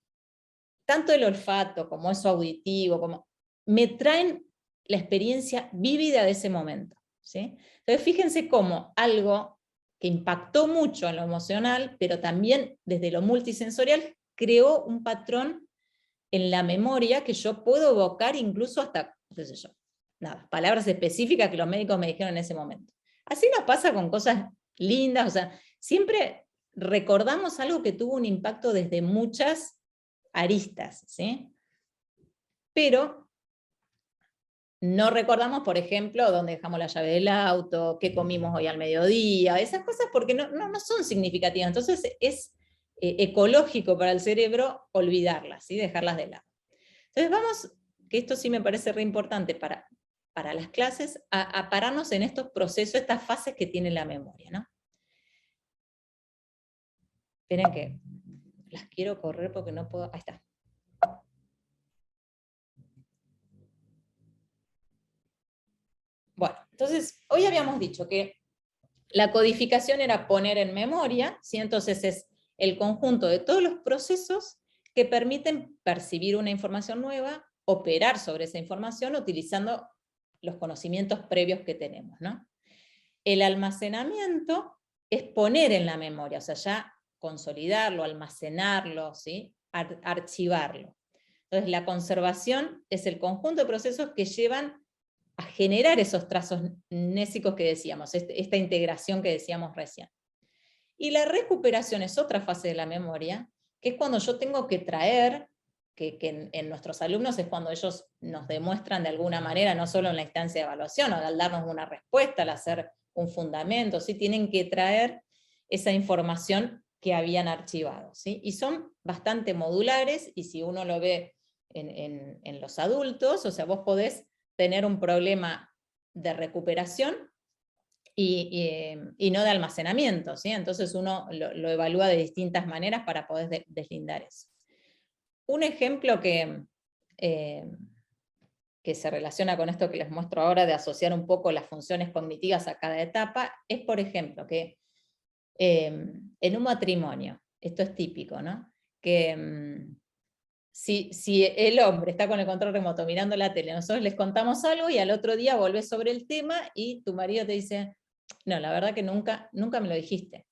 tanto el olfato como eso auditivo, me traen la experiencia vívida de ese momento, ¿sí? Entonces fíjense cómo algo que impactó mucho en lo emocional, pero también desde lo multisensorial, creó un patrón en la memoria que yo puedo evocar incluso hasta, qué sé yo, nada, palabras específicas que los médicos me dijeron en ese momento. Así nos pasa con cosas lindas, o sea, siempre recordamos algo que tuvo un impacto desde muchas aristas, ¿sí? Pero no recordamos, por ejemplo, dónde dejamos la llave del auto, qué comimos hoy al mediodía, esas cosas porque no son significativas. Entonces es ecológico para el cerebro olvidarlas, ¿sí? Dejarlas de lado. Entonces vamos, que esto sí me parece re importante para las clases, a pararnos en estos procesos, estas fases que tiene la memoria, ¿no? Esperen que las quiero correr porque no puedo, ahí está. Bueno, entonces, hoy habíamos dicho que la codificación era poner en memoria, ¿sí? Entonces es el conjunto de todos los procesos que permiten percibir una información nueva, operar sobre esa información utilizando los conocimientos previos que tenemos, ¿no? El almacenamiento es poner en la memoria, o sea, ya consolidarlo, almacenarlo, ¿sí? Archivarlo. Entonces la conservación es el conjunto de procesos que llevan a generar esos trazos mnésicos que decíamos, esta integración que decíamos recién. Y la recuperación es otra fase de la memoria, que es cuando yo tengo que traer, que en nuestros alumnos es cuando ellos nos demuestran de alguna manera, no solo en la instancia de evaluación, o al darnos una respuesta, al hacer un fundamento, ¿sí? Tienen que traer esa información que habían archivado, ¿sí? Y son bastante modulares, y si uno lo ve en los adultos, o sea, vos podés tener un problema de recuperación y no de almacenamiento, ¿sí? Entonces uno lo evalúa de distintas maneras para poder deslindar eso. Un ejemplo que se relaciona con esto que les muestro ahora, de asociar un poco las funciones cognitivas a cada etapa, es por ejemplo que en un matrimonio, esto es típico, ¿no? Que si el hombre está con el control remoto mirando la tele, nosotros les contamos algo y al otro día volvés sobre el tema y tu marido te dice, no, la verdad que nunca me lo dijiste.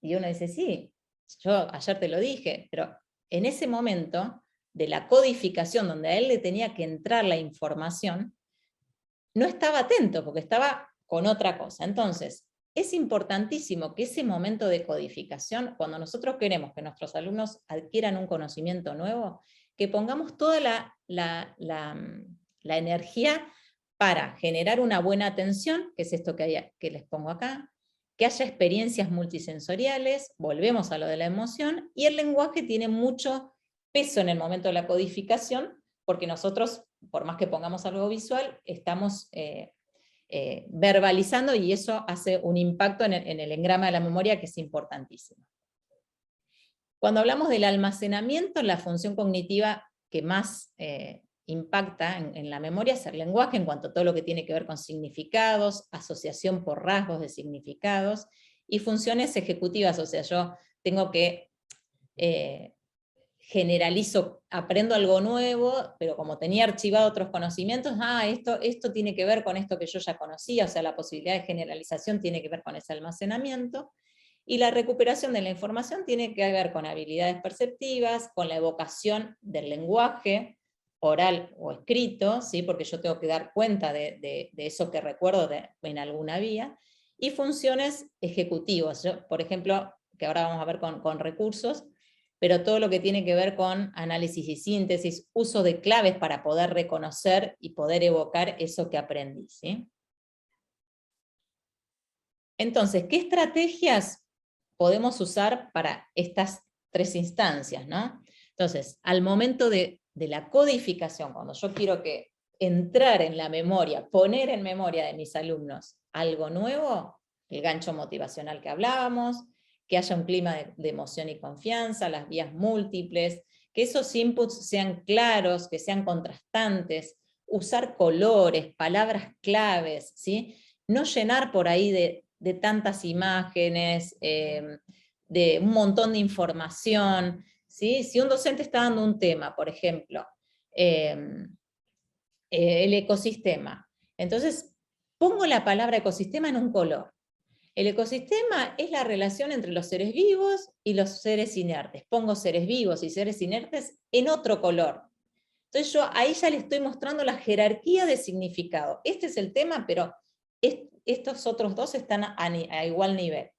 Y uno dice, sí, yo ayer te lo dije, pero en ese momento de la codificación, donde a él le tenía que entrar la información, no estaba atento, porque estaba con otra cosa. Entonces, es importantísimo que ese momento de codificación, cuando nosotros queremos que nuestros alumnos adquieran un conocimiento nuevo, que pongamos toda la energía para generar una buena atención, que es esto que les pongo acá, que haya experiencias multisensoriales, volvemos a lo de la emoción, y el lenguaje tiene mucho peso en el momento de la codificación, porque nosotros, por más que pongamos algo visual, estamos verbalizando, y eso hace un impacto en el engrama de la memoria que es importantísimo. Cuando hablamos del almacenamiento, la función cognitiva que más impacta en la memoria es el lenguaje, en cuanto a todo lo que tiene que ver con significados, asociación por rasgos de significados, y funciones ejecutivas, o sea, yo tengo que generalizo, aprendo algo nuevo, pero como tenía archivado otros conocimientos, esto tiene que ver con esto que yo ya conocía, o sea, la posibilidad de generalización tiene que ver con ese almacenamiento, y la recuperación de la información tiene que ver con habilidades perceptivas, con la evocación del lenguaje, oral o escrito, ¿sí? Porque yo tengo que dar cuenta de eso que recuerdo en alguna vía, y funciones ejecutivas, por ejemplo, que ahora vamos a ver con recursos, pero todo lo que tiene que ver con análisis y síntesis, uso de claves para poder reconocer y poder evocar eso que aprendí, ¿sí? Entonces, ¿qué estrategias podemos usar para estas tres instancias, ¿no? Entonces, al momento de la codificación, cuando yo quiero entrar en la memoria, poner en memoria de mis alumnos algo nuevo, el gancho motivacional que hablábamos, que haya un clima de emoción y confianza, las vías múltiples, que esos inputs sean claros, que sean contrastantes, usar colores, palabras claves, ¿sí? No llenar por ahí de tantas imágenes, de un montón de información, ¿sí? Si un docente está dando un tema, por ejemplo, el ecosistema, entonces pongo la palabra ecosistema en un color. El ecosistema es la relación entre los seres vivos y los seres inertes. Pongo seres vivos y seres inertes en otro color. Entonces yo ahí ya le estoy mostrando la jerarquía de significado. Este es el tema, pero estos otros dos están a igual nivel.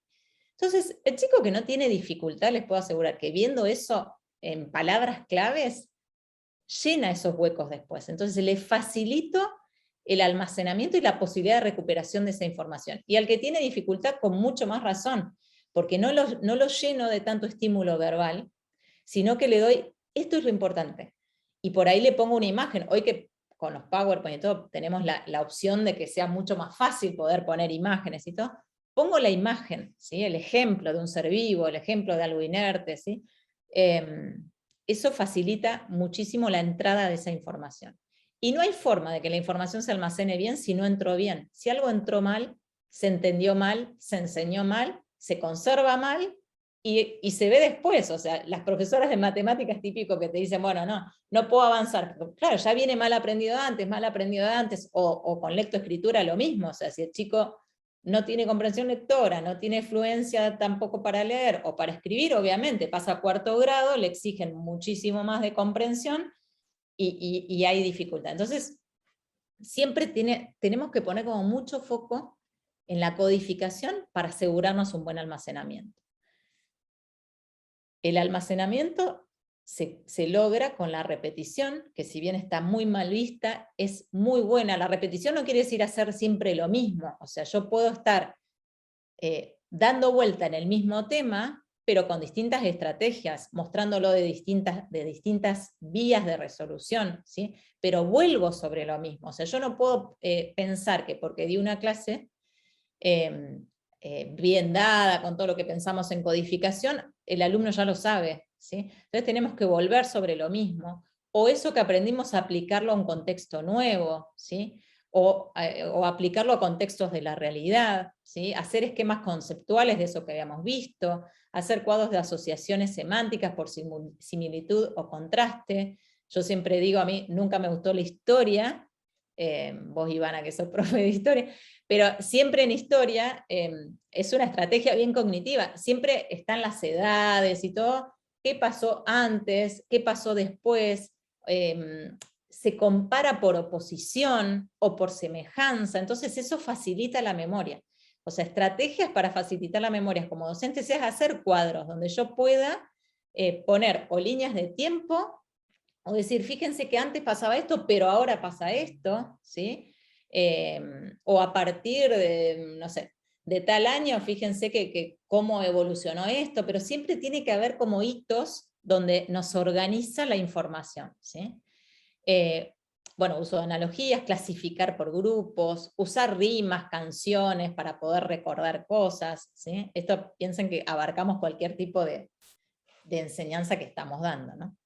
Entonces, el chico que no tiene dificultad, les puedo asegurar que viendo eso en palabras claves, llena esos huecos después. Entonces le facilito el almacenamiento y la posibilidad de recuperación de esa información. Y al que tiene dificultad, con mucho más razón, porque no lo lleno de tanto estímulo verbal, sino que le doy, esto es lo importante, y por ahí le pongo una imagen. Hoy que con los PowerPoint y todo tenemos la opción de que sea mucho más fácil poder poner imágenes y todo, pongo la imagen, ¿sí? El ejemplo de un ser vivo, el ejemplo de algo inerte, ¿sí? Eso facilita muchísimo la entrada de esa información. Y no hay forma de que la información se almacene bien si no entró bien. Si algo entró mal, se entendió mal, se enseñó mal, se conserva mal, y se ve después. O sea, las profesoras de matemáticas típico que te dicen, bueno, no puedo avanzar. Pero, claro, ya viene mal aprendido antes, o con lectoescritura lo mismo. O sea, si el chico no tiene comprensión lectora, no tiene fluencia tampoco para leer o para escribir, obviamente pasa a 4º grado, le exigen muchísimo más de comprensión y hay dificultad. Entonces, siempre tenemos que poner como mucho foco en la codificación para asegurarnos un buen almacenamiento. El almacenamiento se logra con la repetición, que si bien está muy mal vista, es muy buena. La repetición no quiere decir hacer siempre lo mismo. O sea, yo puedo estar dando vuelta en el mismo tema, pero con distintas estrategias, mostrándolo de distintas vías de resolución, ¿sí? Pero vuelvo sobre lo mismo. O sea, yo no puedo pensar que porque di una clase bien dada, con todo lo que pensamos en codificación, el alumno ya lo sabe, ¿sí? Entonces tenemos que volver sobre lo mismo, o eso que aprendimos a aplicarlo a un contexto nuevo, ¿sí? O aplicarlo a contextos de la realidad, ¿sí? Hacer esquemas conceptuales de eso que habíamos visto, hacer cuadros de asociaciones semánticas por similitud o contraste. Yo siempre digo, a mí nunca me gustó la historia, vos Ivana que sos profe de historia, pero siempre en historia es una estrategia bien cognitiva, siempre están las edades y todo, qué pasó antes, qué pasó después, se compara por oposición o por semejanza, entonces eso facilita la memoria. O sea, estrategias para facilitar la memoria como docente es hacer cuadros donde yo pueda poner o líneas de tiempo, o decir, fíjense que antes pasaba esto, pero ahora pasa esto, ¿sí? O a partir de, no sé, de tal año, fíjense que cómo evolucionó esto, pero siempre tiene que haber como hitos donde nos organiza la información, ¿sí? Bueno, uso de analogías, clasificar por grupos, usar rimas, canciones para poder recordar cosas, ¿sí? Esto piensen que abarcamos cualquier tipo de enseñanza que estamos dando, ¿no?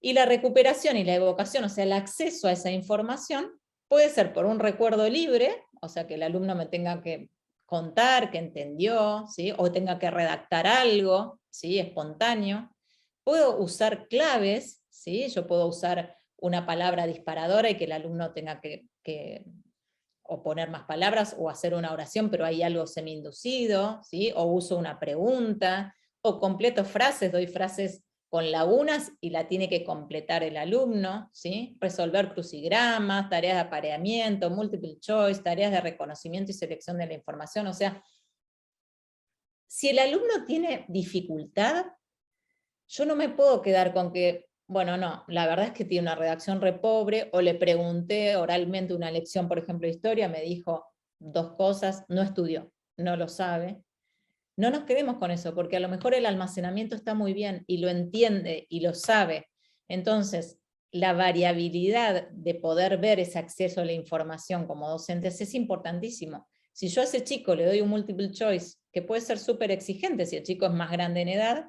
Y la recuperación y la evocación, o sea, el acceso a esa información, puede ser por un recuerdo libre, o sea, que el alumno me tenga que contar que entendió, ¿sí? O tenga que redactar algo, ¿sí? Espontáneo. Puedo usar claves, ¿sí? Yo puedo usar una palabra disparadora y que el alumno tenga que o poner más palabras o hacer una oración, pero hay algo semi-inducido, ¿sí? O uso una pregunta, o completo frases, doy frases con lagunas y la tiene que completar el alumno, ¿sí? Resolver crucigramas, tareas de apareamiento, multiple choice, tareas de reconocimiento y selección de la información. O sea, si el alumno tiene dificultad, yo no me puedo quedar con que, bueno, no, la verdad es que tiene una redacción re pobre, o le pregunté oralmente una lección, por ejemplo, de historia, me dijo 2 cosas, no estudió, no lo sabe. No nos quedemos con eso, porque a lo mejor el almacenamiento está muy bien y lo entiende y lo sabe. Entonces, la variabilidad de poder ver ese acceso a la información como docentes es importantísimo. Si yo a ese chico le doy un multiple choice, que puede ser súper exigente si el chico es más grande en edad,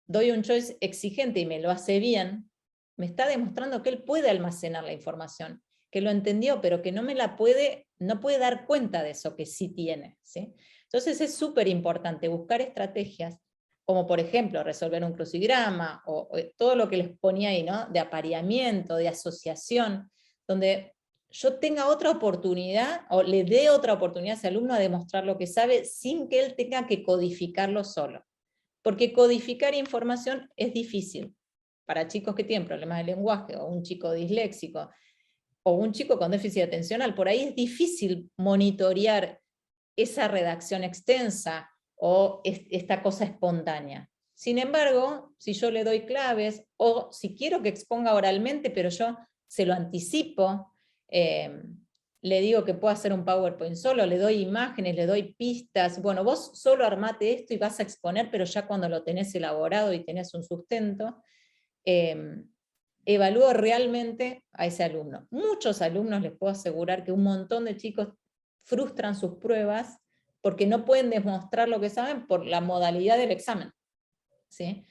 doy un choice exigente y me lo hace bien, me está demostrando que él puede almacenar la información, que lo entendió, pero que no puede dar cuenta de eso que sí tiene, ¿sí? Entonces es súper importante buscar estrategias, como por ejemplo resolver un crucigrama, o todo lo que les ponía ahí, ¿no? De apareamiento, de asociación, donde yo tenga otra oportunidad, o le dé otra oportunidad a ese alumno a demostrar lo que sabe, sin que él tenga que codificarlo solo. Porque codificar información es difícil. Para chicos que tienen problemas de lenguaje, o un chico disléxico, o un chico con déficit atencional, por ahí es difícil monitorear esa redacción extensa o esta cosa espontánea. Sin embargo, si yo le doy claves, o si quiero que exponga oralmente, pero yo se lo anticipo, le digo que puedo hacer un PowerPoint solo, le doy imágenes, le doy pistas, bueno, vos solo armate esto y vas a exponer, pero ya cuando lo tenés elaborado y tenés un sustento, evalúo realmente a ese alumno. Muchos alumnos les puedo asegurar que un montón de chicos frustran sus pruebas porque no pueden demostrar lo que saben por la modalidad del examen, ¿sí?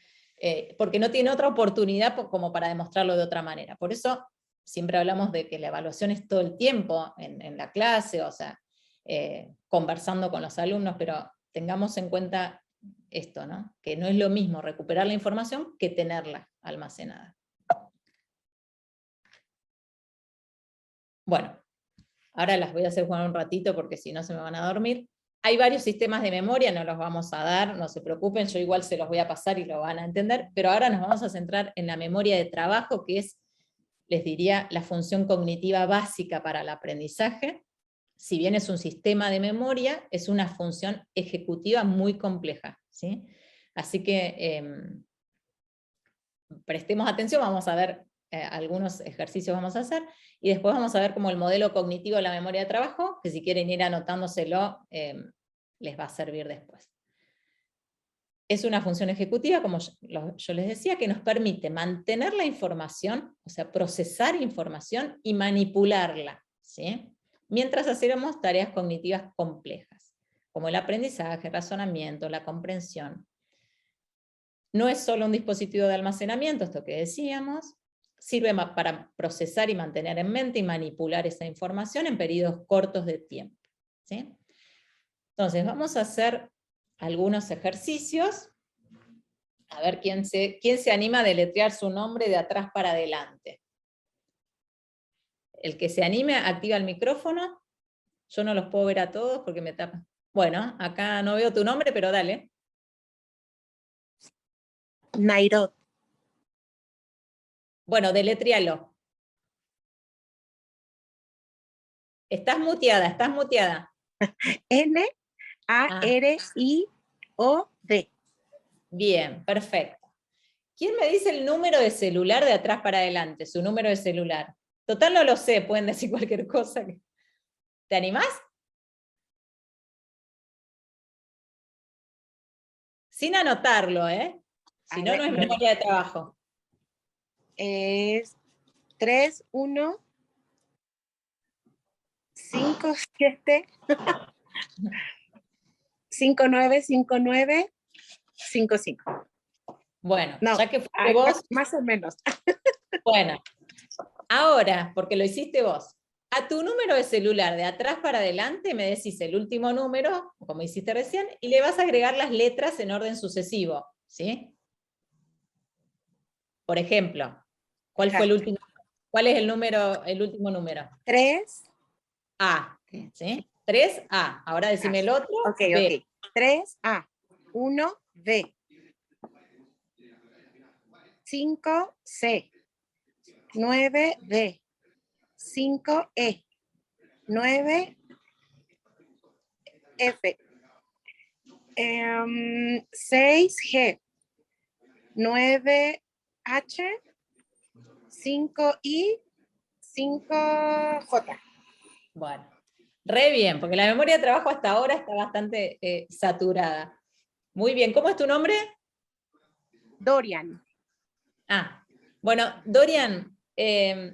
Porque no tiene otra oportunidad como para demostrarlo de otra manera. Por eso siempre hablamos de que la evaluación es todo el tiempo en la clase, o sea, conversando con los alumnos, pero tengamos en cuenta esto, ¿no? Que no es lo mismo recuperar la información que tenerla almacenada. Bueno, ahora las voy a hacer jugar un ratito porque si no se me van a dormir. Hay varios sistemas de memoria, no los vamos a dar, no se preocupen, yo igual se los voy a pasar y lo van a entender, pero ahora nos vamos a centrar en la memoria de trabajo, que es, les diría, la función cognitiva básica para el aprendizaje. Si bien es un sistema de memoria, es una función ejecutiva muy compleja, ¿sí? Así que prestemos atención, vamos a ver algunos ejercicios vamos a hacer, y después vamos a ver como el modelo cognitivo de la memoria de trabajo, que si quieren ir anotándoselo, les va a servir después. Es una función ejecutiva, como yo les decía, que nos permite mantener la información, o sea, procesar información y manipularla, ¿sí? Mientras hacemos tareas cognitivas complejas, como el aprendizaje, el razonamiento, la comprensión. No es solo un dispositivo de almacenamiento, esto que decíamos, sirve para procesar y mantener en mente y manipular esa información en periodos cortos de tiempo, ¿sí? Entonces, vamos a hacer algunos ejercicios. A ver quién se anima a deletrear su nombre de atrás para adelante. El que se anime, activa el micrófono. Yo no los puedo ver a todos porque me tapan. Bueno, acá no veo tu nombre, pero dale. Nairot. Bueno, deletréalo. Estás muteada, estás muteada. N-A-R-I-O-D. Bien, perfecto. ¿Quién me dice el número de celular de atrás para adelante? Su número de celular. Total no lo sé, pueden decir cualquier cosa. ¿Te animás? Sin anotarlo, ¿eh? Si no, no es memoria de trabajo. Es 3, 1, 5, 7, 5, 9, 5, 9, 5, 5. Bueno, No, ya que fuiste vos. más o menos. Bueno, ahora, porque lo hiciste vos, a tu número de celular de atrás para adelante me decís el último número, como hiciste recién, y le vas a agregar las letras en orden sucesivo, ¿sí? Por ejemplo, ¿cuál fue el último? ¿Cuál es el último número? 3. A, ¿sí? 3A. Ahora decime el otro. Ok, B. ok. 3A. 1B. 5C. 9D. 5E. 9F. 6G. 9H. 5I. 5J. Bueno, re bien, porque la memoria de trabajo hasta ahora está bastante saturada. Muy bien, ¿cómo es tu nombre? Dorian. Ah, bueno, Dorian,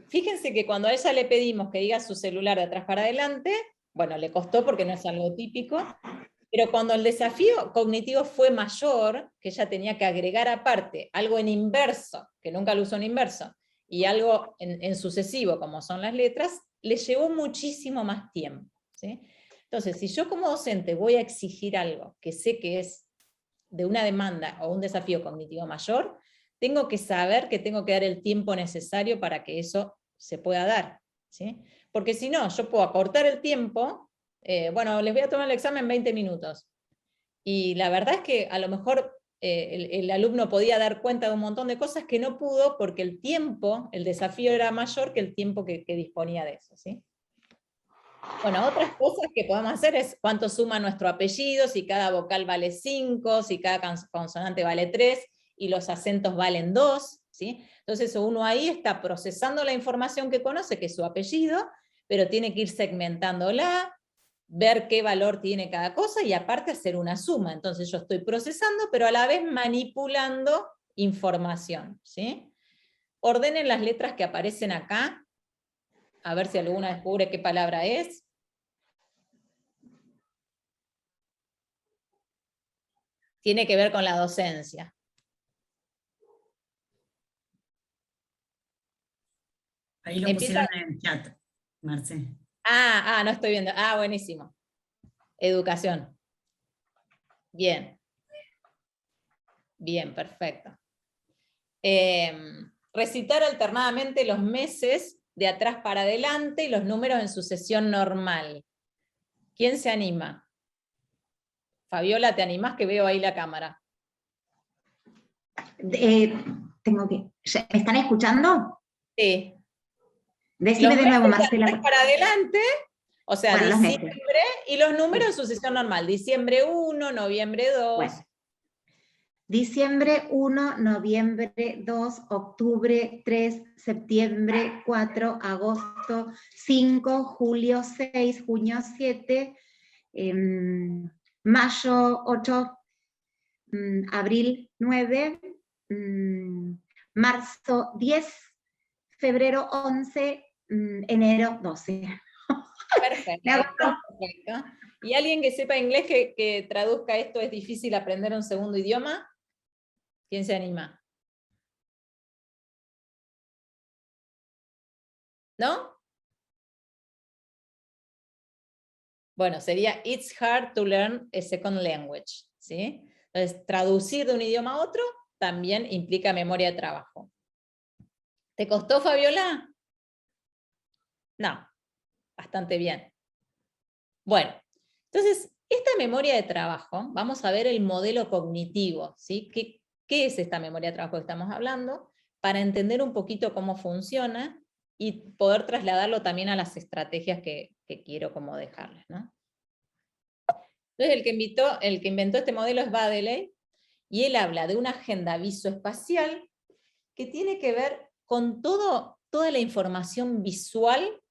fíjense que cuando a ella le pedimos que diga su celular de atrás para adelante, bueno, le costó porque no es algo típico, pero cuando el desafío cognitivo fue mayor, que ella tenía que agregar aparte algo en inverso, que nunca lo usó en inverso, y algo en sucesivo, como son las letras, le llevó muchísimo más tiempo, ¿sí? Entonces, si yo como docente voy a exigir algo que sé que es de una demanda o un desafío cognitivo mayor, tengo que saber que tengo que dar el tiempo necesario para que eso se pueda dar, ¿sí? Porque si no, yo puedo acortar el tiempo, bueno, les voy a tomar el examen en 20 minutos, y la verdad es que a lo mejor el alumno podía dar cuenta de un montón de cosas que no pudo porque el tiempo, el desafío era mayor que el tiempo que disponía de eso, ¿sí? Bueno, otras cosas que podemos hacer es cuánto suma nuestro apellido, si cada vocal vale 5, si cada consonante vale 3, y los acentos valen 2, ¿sí? Entonces uno ahí está procesando la información que conoce, que es su apellido, pero tiene que ir segmentándola, ver qué valor tiene cada cosa y aparte hacer una suma. Entonces yo estoy procesando, pero a la vez manipulando información, ¿sí? Ordenen las letras que aparecen acá, a ver si alguna descubre qué palabra es. Tiene que ver con la docencia. Ahí lo Empieza... pusieron en el chat, Marce. no estoy viendo. Buenísimo. Educación. Bien. Bien, perfecto. Recitar alternadamente los meses de atrás para adelante y los números en sucesión normal. ¿Quién se anima? Fabiola, ¿te animás? Que veo ahí la cámara. Tengo que... ¿Me están escuchando? Sí. Decime de nuevo, Marcela. De atrás para adelante, o sea, bueno, diciembre, y los números en sucesión normal. Diciembre 1, noviembre 2. Bueno. Diciembre 1, noviembre 2, octubre 3, septiembre 4, agosto 5, julio 6, junio 7, mayo 8, abril 9, marzo 10, febrero 11, enero 12. Perfecto, perfecto. ¿Y alguien que sepa inglés que traduzca esto? ¿Es difícil aprender un segundo idioma? ¿Quién se anima? ¿No? Bueno, sería It's hard to learn a second language, ¿sí? Entonces, traducir de un idioma a otro también implica memoria de trabajo. ¿Te costó, Fabiola? No, bastante bien. Bueno, entonces, esta memoria de trabajo, vamos a ver el modelo cognitivo, ¿sí? ¿Qué es esta memoria de trabajo que estamos hablando? Para entender un poquito cómo funciona y poder trasladarlo también a las estrategias que quiero como dejarles, ¿no? Entonces el que inventó este modelo es Baddeley, y él habla de una agenda visoespacial que tiene que ver con toda la información visual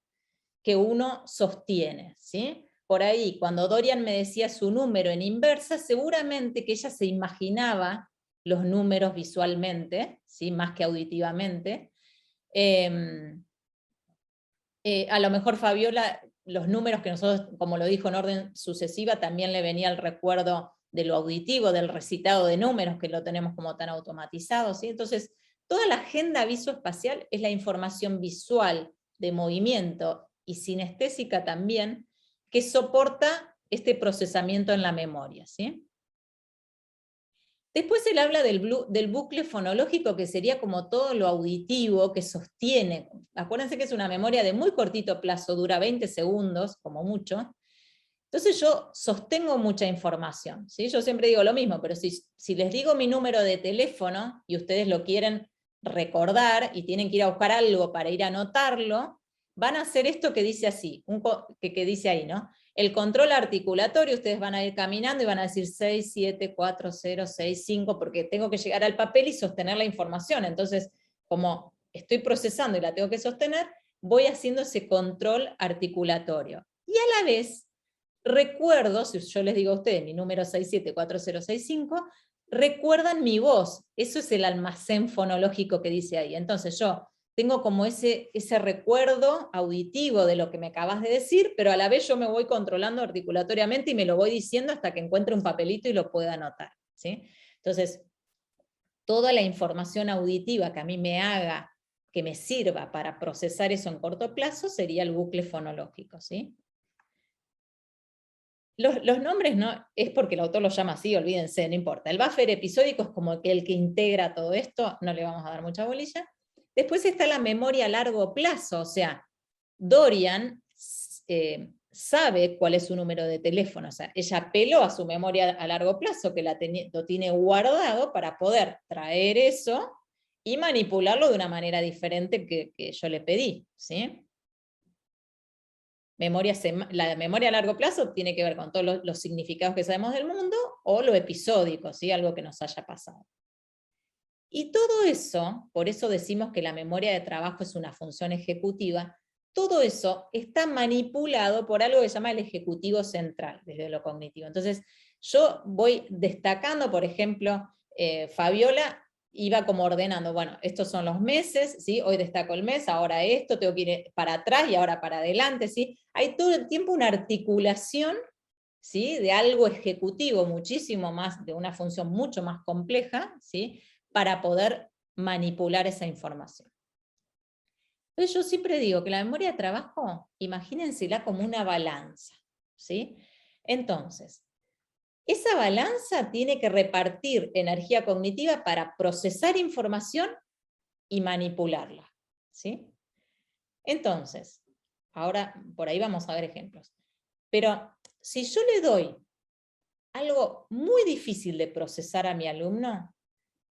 que uno sostiene, ¿sí? Por ahí, cuando Dorian me decía su número en inversa, seguramente que ella se imaginaba los números visualmente, ¿sí? Más que auditivamente. A lo mejor Fabiola, los números que nosotros, como lo dijo en orden sucesiva, también le venía el recuerdo de lo auditivo, del recitado de números, que lo tenemos como tan automatizado, ¿sí? Entonces, toda la agenda visoespacial es la información visual, de movimiento y sinestésica también, que soporta este procesamiento en la memoria, ¿sí? Después él habla del bucle fonológico, que sería como todo lo auditivo que sostiene. Acuérdense que es una memoria de muy cortito plazo, dura 20 segundos, como mucho. Entonces yo sostengo mucha información, ¿sí? Yo siempre digo lo mismo, pero si les digo mi número de teléfono y ustedes lo quieren recordar y tienen que ir a buscar algo para ir a anotarlo, van a hacer esto que dice así, que dice ahí, ¿no? El control articulatorio, ustedes van a ir caminando y van a decir 6, 7, 4, 0, 6, 5, porque tengo que llegar al papel y sostener la información. Entonces, como estoy procesando y la tengo que sostener, voy haciendo ese control articulatorio. Y a la vez, recuerdo, si yo les digo a ustedes mi número 674065, recuerdan mi voz. Eso es el almacén fonológico que dice ahí. Entonces yo tengo como ese recuerdo auditivo de lo que me acabas de decir, pero a la vez yo me voy controlando articulatoriamente y me lo voy diciendo hasta que encuentre un papelito y lo pueda anotar, ¿sí? Entonces, toda la información auditiva que a mí que me sirva para procesar eso en corto plazo, sería el bucle fonológico, ¿sí? Los nombres no es porque el autor los llama así, olvídense, no importa. El buffer episódico es como el que integra todo esto, no le vamos a dar mucha bolilla. Después está la memoria a largo plazo, o sea, Dorian sabe cuál es su número de teléfono, o sea, ella apeló a su memoria a largo plazo, que lo tiene guardado para poder traer eso y manipularlo de una manera diferente que yo le pedí, ¿sí? La memoria a largo plazo tiene que ver con todos los significados que sabemos del mundo, o lo episódico, ¿sí? Algo que nos haya pasado. Y todo eso, por eso decimos que la memoria de trabajo es una función ejecutiva, todo eso está manipulado por algo que se llama el ejecutivo central, desde lo cognitivo. Entonces, yo voy destacando, por ejemplo, Fabiola iba como ordenando, bueno, estos son los meses, ¿sí? Hoy destaco el mes, ahora esto, tengo que ir para atrás y ahora para adelante, ¿sí? Hay todo el tiempo una articulación, ¿sí? De algo ejecutivo muchísimo más, de una función mucho más compleja, ¿sí? Para poder manipular esa información. Entonces yo siempre digo que la memoria de trabajo, imagínensela como una balanza, ¿sí? Entonces, esa balanza tiene que repartir energía cognitiva para procesar información y manipularla, ¿sí? Entonces, ahora por ahí vamos a ver ejemplos. Pero si yo le doy algo muy difícil de procesar a mi alumno,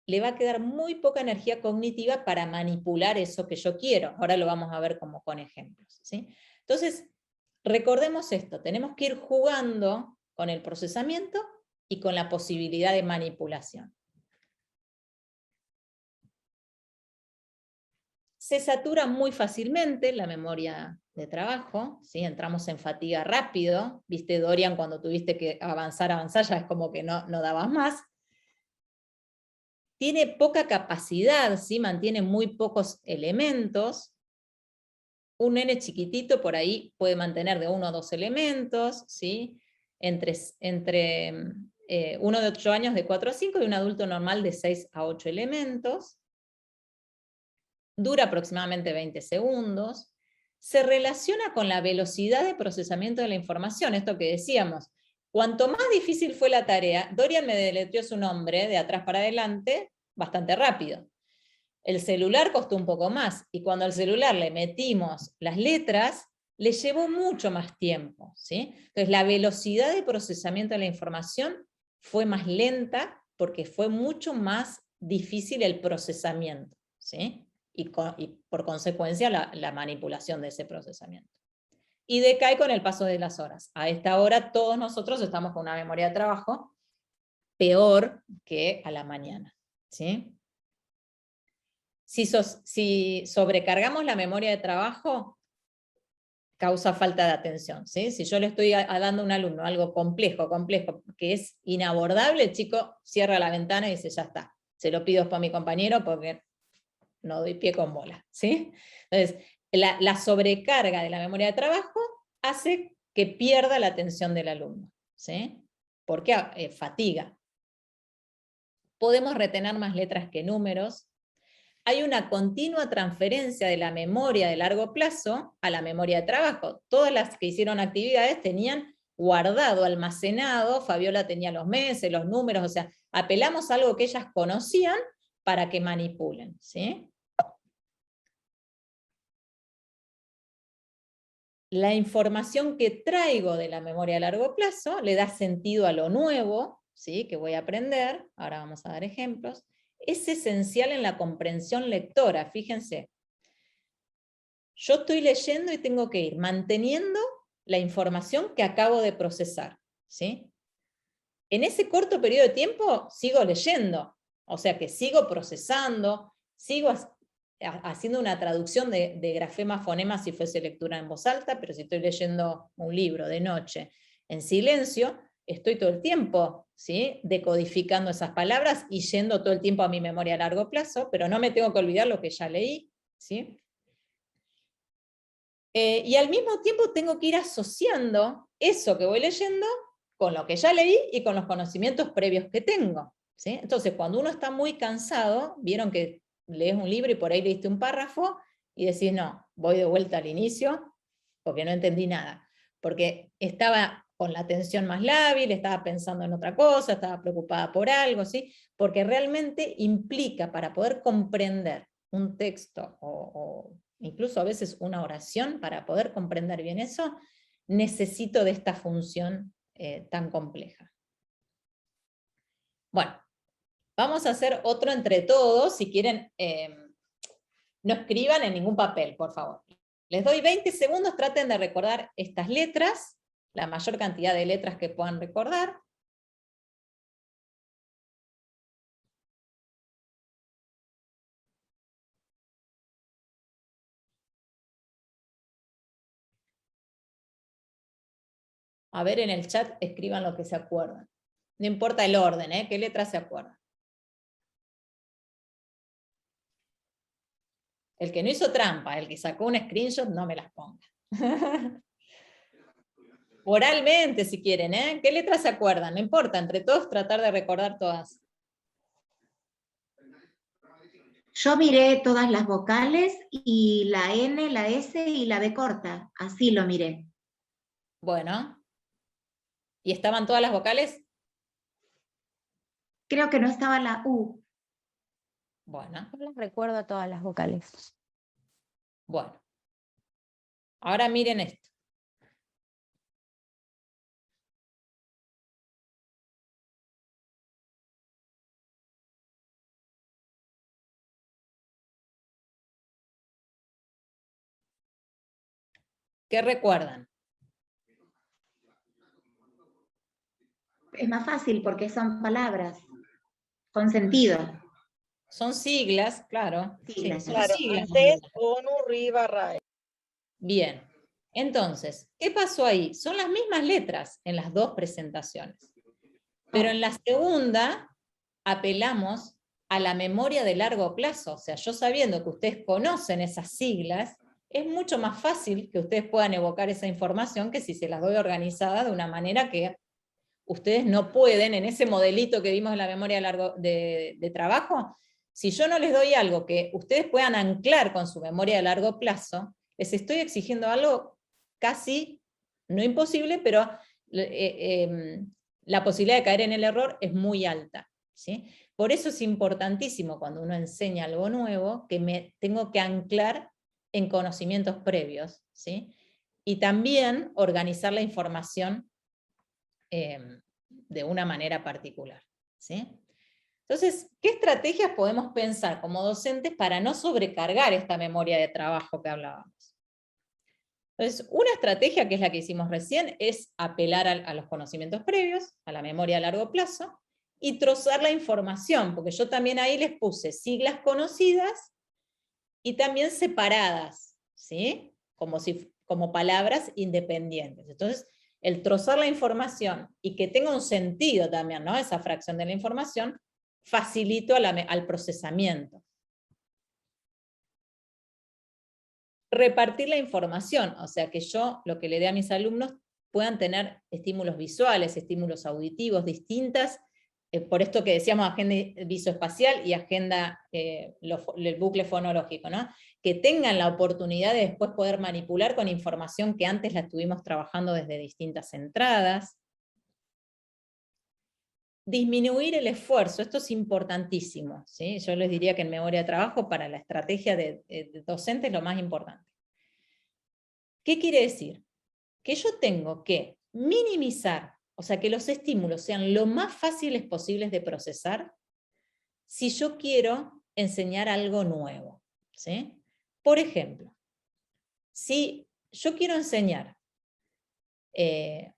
le va a quedar muy poca energía cognitiva para manipular eso que yo quiero. Ahora lo vamos a ver como con ejemplos, ¿sí? Entonces, recordemos esto, tenemos que ir jugando con el procesamiento y con la posibilidad de manipulación. Se satura muy fácilmente la memoria de trabajo, ¿sí? Entramos en fatiga rápido, viste Dorian, cuando tuviste que avanzar, ya es como que no dabas más. Tiene poca capacidad, ¿sí? Mantiene muy pocos elementos. Un nene chiquitito por ahí puede mantener de 1 a 2 elementos, ¿sí? Entre uno de 8 años de 4 a 5 y un adulto normal de 6 a 8 elementos. Dura aproximadamente 20 segundos. Se relaciona con la velocidad de procesamiento de la información, esto que decíamos. Cuanto más difícil fue la tarea, Dorian me deletreó su nombre de atrás para adelante bastante rápido. El celular costó un poco más, y cuando al celular le metimos las letras, le llevó mucho más tiempo, ¿sí? Entonces la velocidad de procesamiento de la información fue más lenta porque fue mucho más difícil el procesamiento, ¿sí? Y por consecuencia la manipulación de ese procesamiento. Y decae con el paso de las horas. A esta hora todos nosotros estamos con una memoria de trabajo peor que a la mañana, ¿sí? Si sobrecargamos la memoria de trabajo, causa falta de atención, ¿sí? Si yo le estoy dando a un alumno algo complejo, que es inabordable, el chico cierra la ventana y dice, ya está, se lo pido para mi compañero porque no doy pie con bola, ¿sí? Entonces, la sobrecarga de la memoria de trabajo hace que pierda la atención del alumno, ¿sí? Porque fatiga. Podemos retener más letras que números. Hay una continua transferencia de la memoria de largo plazo a la memoria de trabajo. Todas las que hicieron actividades tenían guardado, almacenado, Fabiola tenía los meses, los números, o sea, apelamos a algo que ellas conocían para que manipulen, ¿sí? La información que traigo de la memoria a largo plazo le da sentido a lo nuevo, ¿sí? Que voy a aprender, ahora vamos a dar ejemplos. Es esencial en la comprensión lectora, fíjense. Yo estoy leyendo y tengo que ir manteniendo la información que acabo de procesar, ¿sí? En ese corto periodo de tiempo sigo leyendo, o sea que sigo procesando, sigo haciendo una traducción de grafema a fonema si fuese lectura en voz alta, pero si estoy leyendo un libro de noche en silencio, estoy todo el tiempo, ¿sí? Decodificando esas palabras y yendo todo el tiempo a mi memoria a largo plazo, pero no me tengo que olvidar lo que ya leí, ¿sí? Y al mismo tiempo tengo que ir asociando eso que voy leyendo con lo que ya leí y con los conocimientos previos que tengo, ¿sí? Entonces, cuando uno está muy cansado, vieron que lees un libro y por ahí leíste un párrafo y decís, no, voy de vuelta al inicio porque no entendí nada, porque estaba con la atención más lábil, estaba pensando en otra cosa, estaba preocupada por algo, ¿sí? Porque realmente implica, para poder comprender un texto o incluso a veces una oración, para poder comprender bien eso, necesito de esta función tan compleja. Bueno, vamos a hacer otro entre todos, si quieren, no escriban en ningún papel, por favor. Les doy 20 segundos, traten de recordar estas letras, la mayor cantidad de letras que puedan recordar. A ver, en el chat escriban lo que se acuerdan. No importa el orden, ¿eh? ¿Qué letras se acuerdan? El que no hizo trampa, el que sacó un screenshot, no me las ponga. Oralmente, si quieren, ¿eh? ¿Qué letras se acuerdan? No importa, entre todos tratar de recordar todas. Yo miré todas las vocales y la N, la S y la B corta. Así lo miré. Bueno. ¿Y estaban todas las vocales? Creo que no estaba la U. Bueno. Yo las recuerdo a todas las vocales. Bueno. Ahora miren esto. ¿Qué recuerdan? Es más fácil porque son palabras con sentido. Son siglas, claro. Siglas, Son Claro, siglas. ANSES, ONU, RIVA, RAE. Bien. Entonces, ¿qué pasó ahí? Son las mismas letras en las dos presentaciones. Pero en la segunda apelamos a la memoria de largo plazo. O sea, yo sabiendo que ustedes conocen esas siglas, es mucho más fácil que ustedes puedan evocar esa información que si se las doy organizada de una manera que ustedes no pueden, en ese modelito que vimos en la memoria de trabajo, si yo no les doy algo que ustedes puedan anclar con su memoria de largo plazo, les estoy exigiendo algo casi, no imposible, pero la posibilidad de caer en el error es muy alta, ¿sí? Por eso es importantísimo cuando uno enseña algo nuevo, que me tengo que anclar en conocimientos previos, ¿sí? Y también organizar la información de una manera particular, ¿sí? Entonces, ¿qué estrategias podemos pensar como docentes para no sobrecargar esta memoria de trabajo que hablábamos? Entonces, una estrategia, que es la que hicimos recién, es apelar a los conocimientos previos, a la memoria a largo plazo, y trozar la información, porque yo también ahí les puse siglas conocidas y también separadas, ¿sí? Como palabras independientes. Entonces, el trozar la información y que tenga un sentido también, ¿no? Esa fracción de la información, facilito al procesamiento. Repartir la información, o sea que yo lo que le dé a mis alumnos puedan tener estímulos visuales, estímulos auditivos, distintas, por esto que decíamos agenda visoespacial y agenda, el bucle fonológico, ¿no? Que tengan la oportunidad de después poder manipular con información que antes la estuvimos trabajando desde distintas entradas. Disminuir el esfuerzo, esto es importantísimo, ¿sí? Yo les diría que en memoria de trabajo para la estrategia de docente es lo más importante. ¿Qué quiere decir? Que yo tengo que minimizar, o sea, que los estímulos sean lo más fáciles posibles de procesar si yo quiero enseñar algo nuevo, ¿sí? Por ejemplo, si yo quiero enseñar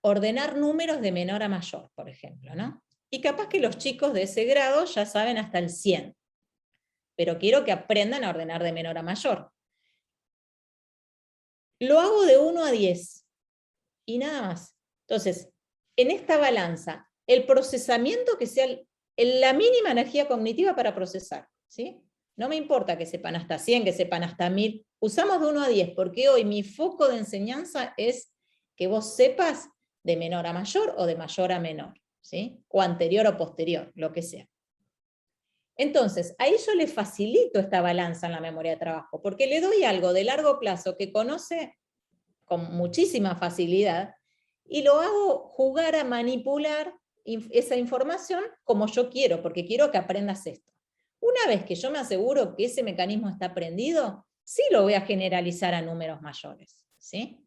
ordenar números de menor a mayor, por ejemplo, ¿no? Y capaz que los chicos de ese grado ya saben hasta el 100, pero quiero que aprendan a ordenar de menor a mayor. Lo hago de 1 a 10, y nada más. Entonces, en esta balanza, el procesamiento que sea la mínima energía cognitiva para procesar, ¿sí? No me importa que sepan hasta 100, que sepan hasta 1000, usamos de 1 a 10, porque hoy mi foco de enseñanza es que vos sepas de menor a mayor o de mayor a menor, ¿sí? O anterior o posterior, lo que sea. Entonces, ahí yo le facilito esta balanza en la memoria de trabajo, porque le doy algo de largo plazo que conoce con muchísima facilidad, y lo hago jugar a manipular esa información como yo quiero, porque quiero que aprendas esto. Una vez que yo me aseguro que ese mecanismo está aprendido, sí lo voy a generalizar a números mayores, ¿sí?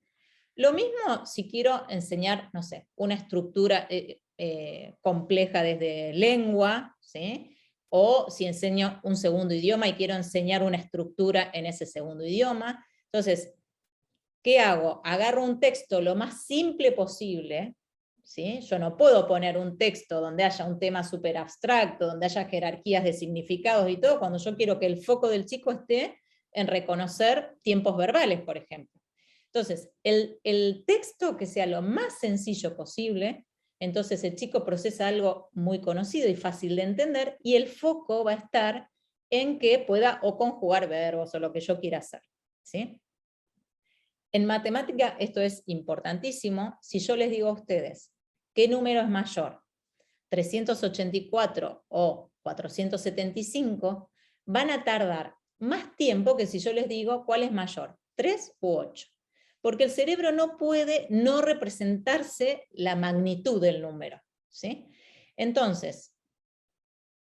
Lo mismo si quiero enseñar, no sé, una estructura compleja desde lengua, ¿sí? O si enseño un segundo idioma y quiero enseñar una estructura en ese segundo idioma. Entonces, ¿qué hago? Agarro un texto lo más simple posible, ¿sí? Yo no puedo poner un texto donde haya un tema súper abstracto, donde haya jerarquías de significados y todo, cuando yo quiero que el foco del chico esté en reconocer tiempos verbales, por ejemplo. Entonces, el texto que sea lo más sencillo posible, entonces el chico procesa algo muy conocido y fácil de entender, y el foco va a estar en que pueda o conjugar verbos o lo que yo quiera hacer, ¿sí? En matemática esto es importantísimo. Si yo les digo a ustedes, ¿qué número es mayor? 384 o 475, van a tardar más tiempo que si yo les digo cuál es mayor, 3 u 8. Porque el cerebro no puede no representarse la magnitud del número, ¿sí? Entonces,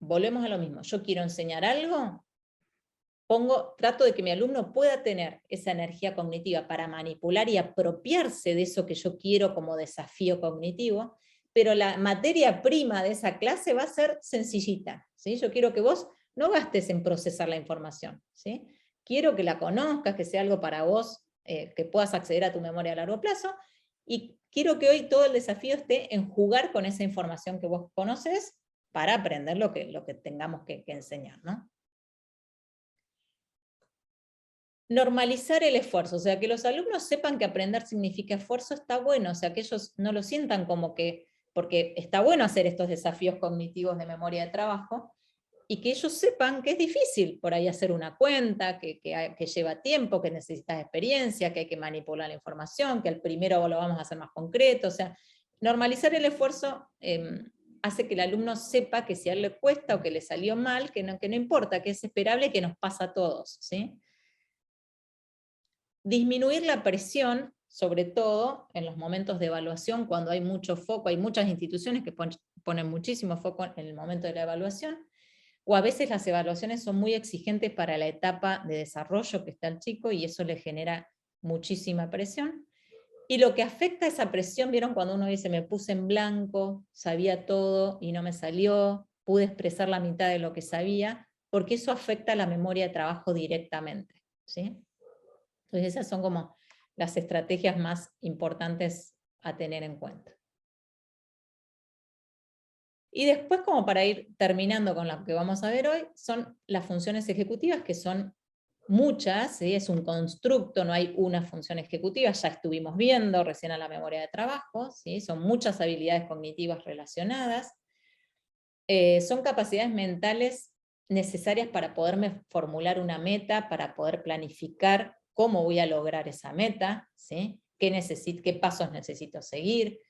volvemos a lo mismo. Yo quiero enseñar algo, trato de que mi alumno pueda tener esa energía cognitiva para manipular y apropiarse de eso que yo quiero como desafío cognitivo, pero la materia prima de esa clase va a ser sencillita, ¿sí? Yo quiero que vos no gastes en procesar la información, ¿sí? Quiero que la conozcas, que sea algo para vos, que puedas acceder a tu memoria a largo plazo, y quiero que hoy todo el desafío esté en jugar con esa información que vos conoces para aprender lo que tengamos que enseñar, ¿no? Normalizar el esfuerzo, o sea, que los alumnos sepan que aprender significa esfuerzo está bueno, o sea, que ellos no lo sientan como que, porque está bueno hacer estos desafíos cognitivos de memoria de trabajo, y que ellos sepan que es difícil por ahí hacer una cuenta, que lleva tiempo, que necesitas experiencia, que hay que manipular la información, que al primero lo vamos a hacer más concreto, o sea, normalizar el esfuerzo hace que el alumno sepa que si a él le cuesta o que le salió mal, que no importa, que es esperable, que nos pasa a todos, ¿sí? Disminuir la presión, sobre todo en los momentos de evaluación, cuando hay mucho foco, hay muchas instituciones que ponen muchísimo foco en el momento de la evaluación, o a veces las evaluaciones son muy exigentes para la etapa de desarrollo que está el chico, y eso le genera muchísima presión. Y lo que afecta a esa presión, ¿vieron cuando uno dice, me puse en blanco, sabía todo y no me salió, pude expresar la mitad de lo que sabía? Porque eso afecta a la memoria de trabajo directamente, ¿sí? Entonces esas son como las estrategias más importantes a tener en cuenta. Y después, como para ir terminando con lo que vamos a ver hoy, son las funciones ejecutivas, que son muchas, ¿sí? Es un constructo, no hay una función ejecutiva, ya estuvimos viendo recién a la memoria de trabajo, ¿sí? Son muchas habilidades cognitivas relacionadas, son capacidades mentales necesarias para poderme formular una meta, para poder planificar cómo voy a lograr esa meta, ¿sí? ¿Qué pasos necesito seguir?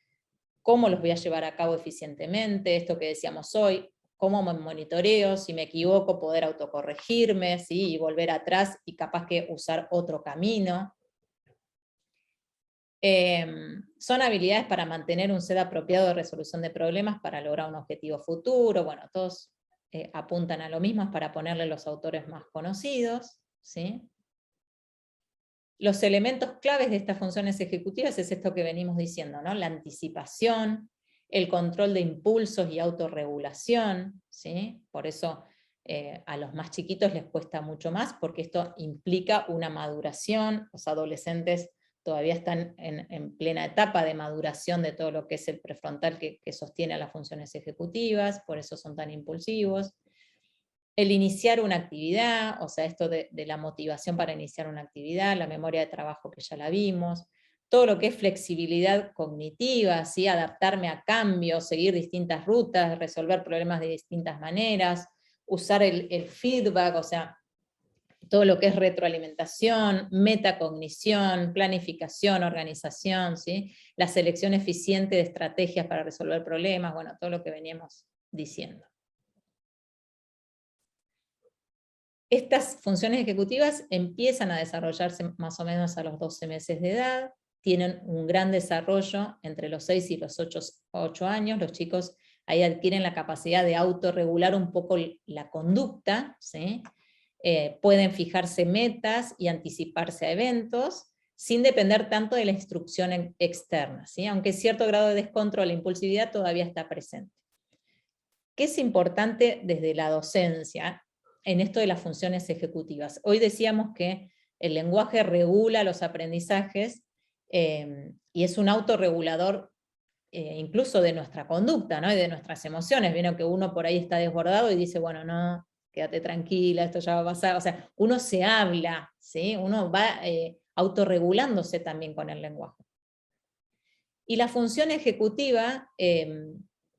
¿Cómo los voy a llevar a cabo eficientemente? Esto que decíamos hoy, cómo me monitoreo, si me equivoco, poder autocorregirme, ¿sí? Y volver atrás y capaz que usar otro camino. Son habilidades para mantener un set apropiado de resolución de problemas para lograr un objetivo futuro. Bueno, todos apuntan a lo mismo, es para ponerle los autores más conocidos, ¿sí? Los elementos claves de estas funciones ejecutivas es esto que venimos diciendo, ¿no? La anticipación, el control de impulsos y autorregulación, ¿sí? Por eso a los más chiquitos les cuesta mucho más, porque esto implica una maduración. Los adolescentes todavía están en plena etapa de maduración de todo lo que es el prefrontal que sostiene a las funciones ejecutivas, por eso son tan impulsivos. El iniciar una actividad, o sea, esto de la motivación para iniciar una actividad, la memoria de trabajo que ya la vimos, todo lo que es flexibilidad cognitiva, ¿sí? Adaptarme a cambios, seguir distintas rutas, resolver problemas de distintas maneras, usar el feedback, o sea, todo lo que es retroalimentación, metacognición, planificación, organización, ¿sí? La selección eficiente de estrategias para resolver problemas, bueno, todo lo que veníamos diciendo. Estas funciones ejecutivas empiezan a desarrollarse más o menos a los 12 meses de edad, tienen un gran desarrollo entre los 6 y los 8 años, los chicos ahí adquieren la capacidad de autorregular un poco la conducta, ¿sí? Pueden fijarse metas y anticiparse a eventos, sin depender tanto de la instrucción externa, ¿sí? Aunque cierto grado de descontrol e impulsividad todavía está presente. ¿Qué es importante desde la docencia en esto de las funciones ejecutivas? Hoy decíamos que el lenguaje regula los aprendizajes y es un autorregulador incluso de nuestra conducta, ¿no? Y de nuestras emociones. Vieron que uno por ahí está desbordado y dice, bueno, no, quédate tranquila, esto ya va a pasar. O sea, uno se habla, ¿sí? Uno va autorregulándose también con el lenguaje. Y la función ejecutiva